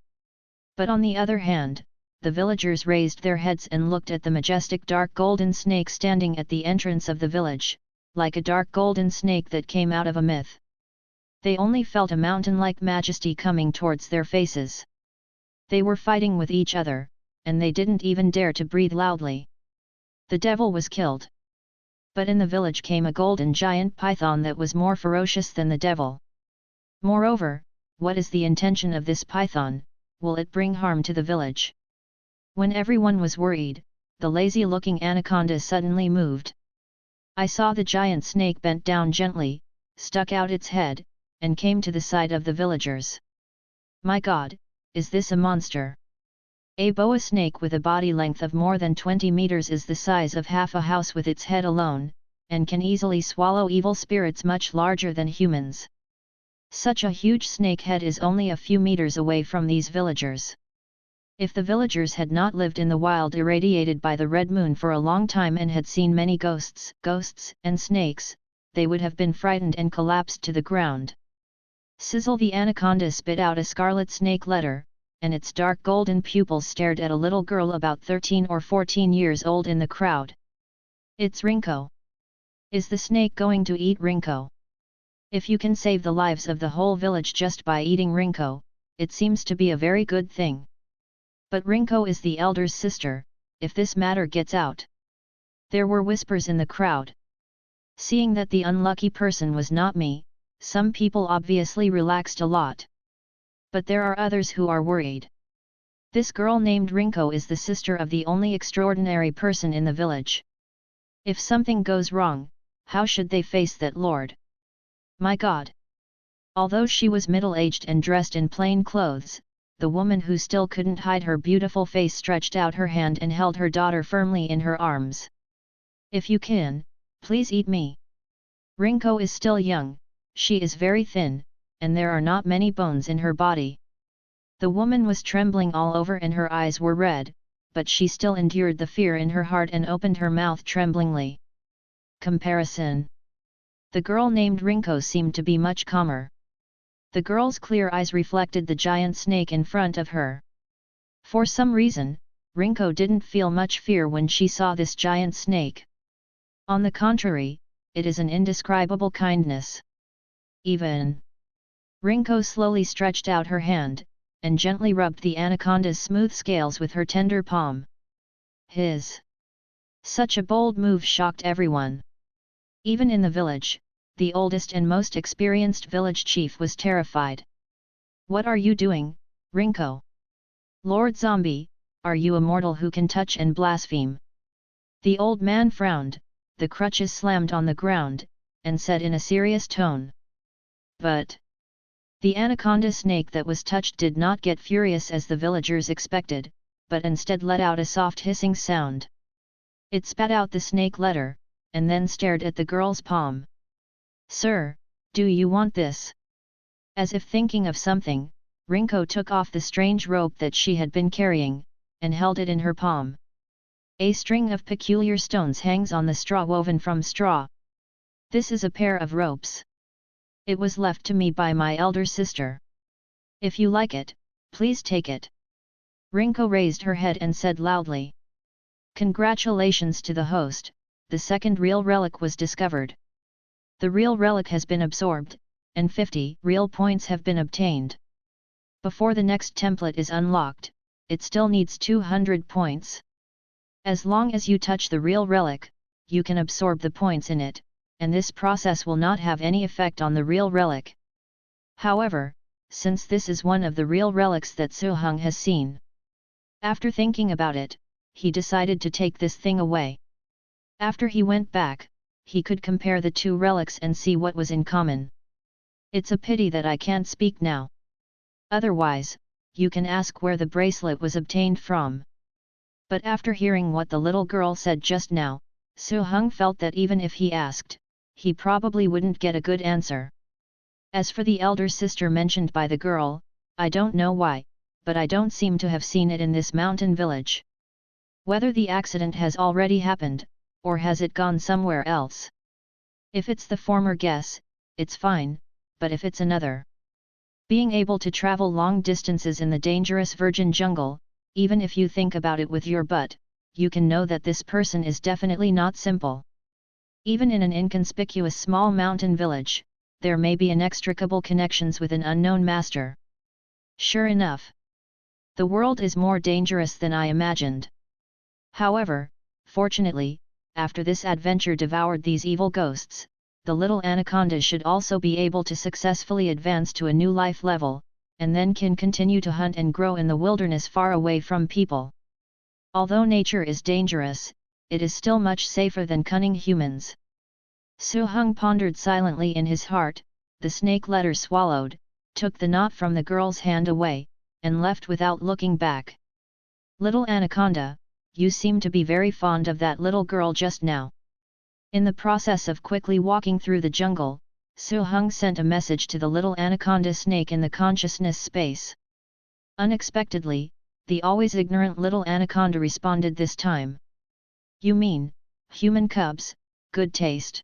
But on the other hand, the villagers raised their heads and looked at the majestic dark golden snake standing at the entrance of the village, like a dark golden snake that came out of a myth. They only felt a mountain-like majesty coming towards their faces. They were fighting with each other, and they didn't even dare to breathe loudly. The devil was killed. But in the village came a golden giant python that was more ferocious than the devil. Moreover, what is the intention of this python? Will it bring harm to the village? When everyone was worried, the lazy-looking anaconda suddenly moved. I saw the giant snake bent down gently, stuck out its head, and came to the side of the villagers. My God, is this a monster? A boa snake with a body length of more than 20 meters is the size of half a house with its head alone, and can easily swallow evil spirits much larger than humans. Such a huge snake head is only a few meters away from these villagers. If the villagers had not lived in the wild irradiated by the red moon for a long time and had seen many ghosts and snakes, they would have been frightened and collapsed to the ground. Sizzle, the anaconda spit out a scarlet snake letter, and its dark golden pupils stared at a little girl about 13 or 14 years old in the crowd. It's Rinko. Is the snake going to eat Rinko? If you can save the lives of the whole village just by eating Rinko, it seems to be a very good thing. But Rinko is the elder's sister, if this matter gets out. There were whispers in the crowd. Seeing that the unlucky person was not me, some people obviously relaxed a lot. But there are others who are worried. This girl named Rinko is the sister of the only extraordinary person in the village. If something goes wrong, how should they face that lord? My God! Although she was middle-aged and dressed in plain clothes, the woman who still couldn't hide her beautiful face stretched out her hand and held her daughter firmly in her arms. If you can, please eat me. Rinko is still young, she is very thin, and there are not many bones in her body. The woman was trembling all over and her eyes were red, but she still endured the fear in her heart and opened her mouth tremblingly. Comparison. The girl named Rinko seemed to be much calmer. The girl's clear eyes reflected the giant snake in front of her. For some reason, Rinko didn't feel much fear when she saw this giant snake. On the contrary, it is an indescribable kindness. Even. Rinko slowly stretched out her hand, and gently rubbed the anaconda's smooth scales with her tender palm. Such a bold move shocked everyone. Even in the village, the oldest and most experienced village chief was terrified. What are you doing, Rinko? Lord Zombie, are you a mortal who can touch and blaspheme? The old man frowned, the crutches slammed on the ground, and said in a serious tone. But the anaconda snake that was touched did not get furious as the villagers expected, but instead let out a soft hissing sound. It spat out the snake letter, and then stared at the girl's palm. Sir, do you want this? As if thinking of something, Rinko took off the strange rope that she had been carrying, and held it in her palm. A string of peculiar stones hangs on the straw woven from straw. This is a pair of ropes. It was left to me by my elder sister. If you like it, please take it. Rinko raised her head and said loudly. Congratulations to the host, the second real relic was discovered. The real relic has been absorbed, and 50 real points have been obtained. Before the next template is unlocked, it still needs 200 points. As long as you touch the real relic, you can absorb the points in it, and this process will not have any effect on the real relic. However, since this is one of the real relics that Suhung has seen. After thinking about it, he decided to take this thing away. After he went back, he could compare the two relics and see what was in common. It's a pity that I can't speak now. Otherwise, you can ask where the bracelet was obtained from. But after hearing what the little girl said just now, Su Heng felt that even if he asked, he probably wouldn't get a good answer. As for the elder sister mentioned by the girl, I don't know why, but I don't seem to have seen it in this mountain village. Whether the accident has already happened, or has it gone somewhere else? If it's the former guess, it's fine, but if it's another. Being able to travel long distances in the dangerous virgin jungle, even if you think about it with your butt, you can know that this person is definitely not simple. Even in an inconspicuous small mountain village, there may be inextricable connections with an unknown master. Sure enough, the world is more dangerous than I imagined. However, fortunately, after this adventure devoured these evil ghosts, the little anaconda should also be able to successfully advance to a new life level, and then can continue to hunt and grow in the wilderness far away from people. Although nature is dangerous, it is still much safer than cunning humans. Su Heng pondered silently in his heart, the snake letter swallowed, took the knot from the girl's hand away, and left without looking back. Little anaconda, you seem to be very fond of that little girl just now. In the process of quickly walking through the jungle, Su Heng sent a message to the little anaconda snake in the consciousness space. Unexpectedly, the always ignorant little anaconda responded this time. You mean, human cubs, good taste.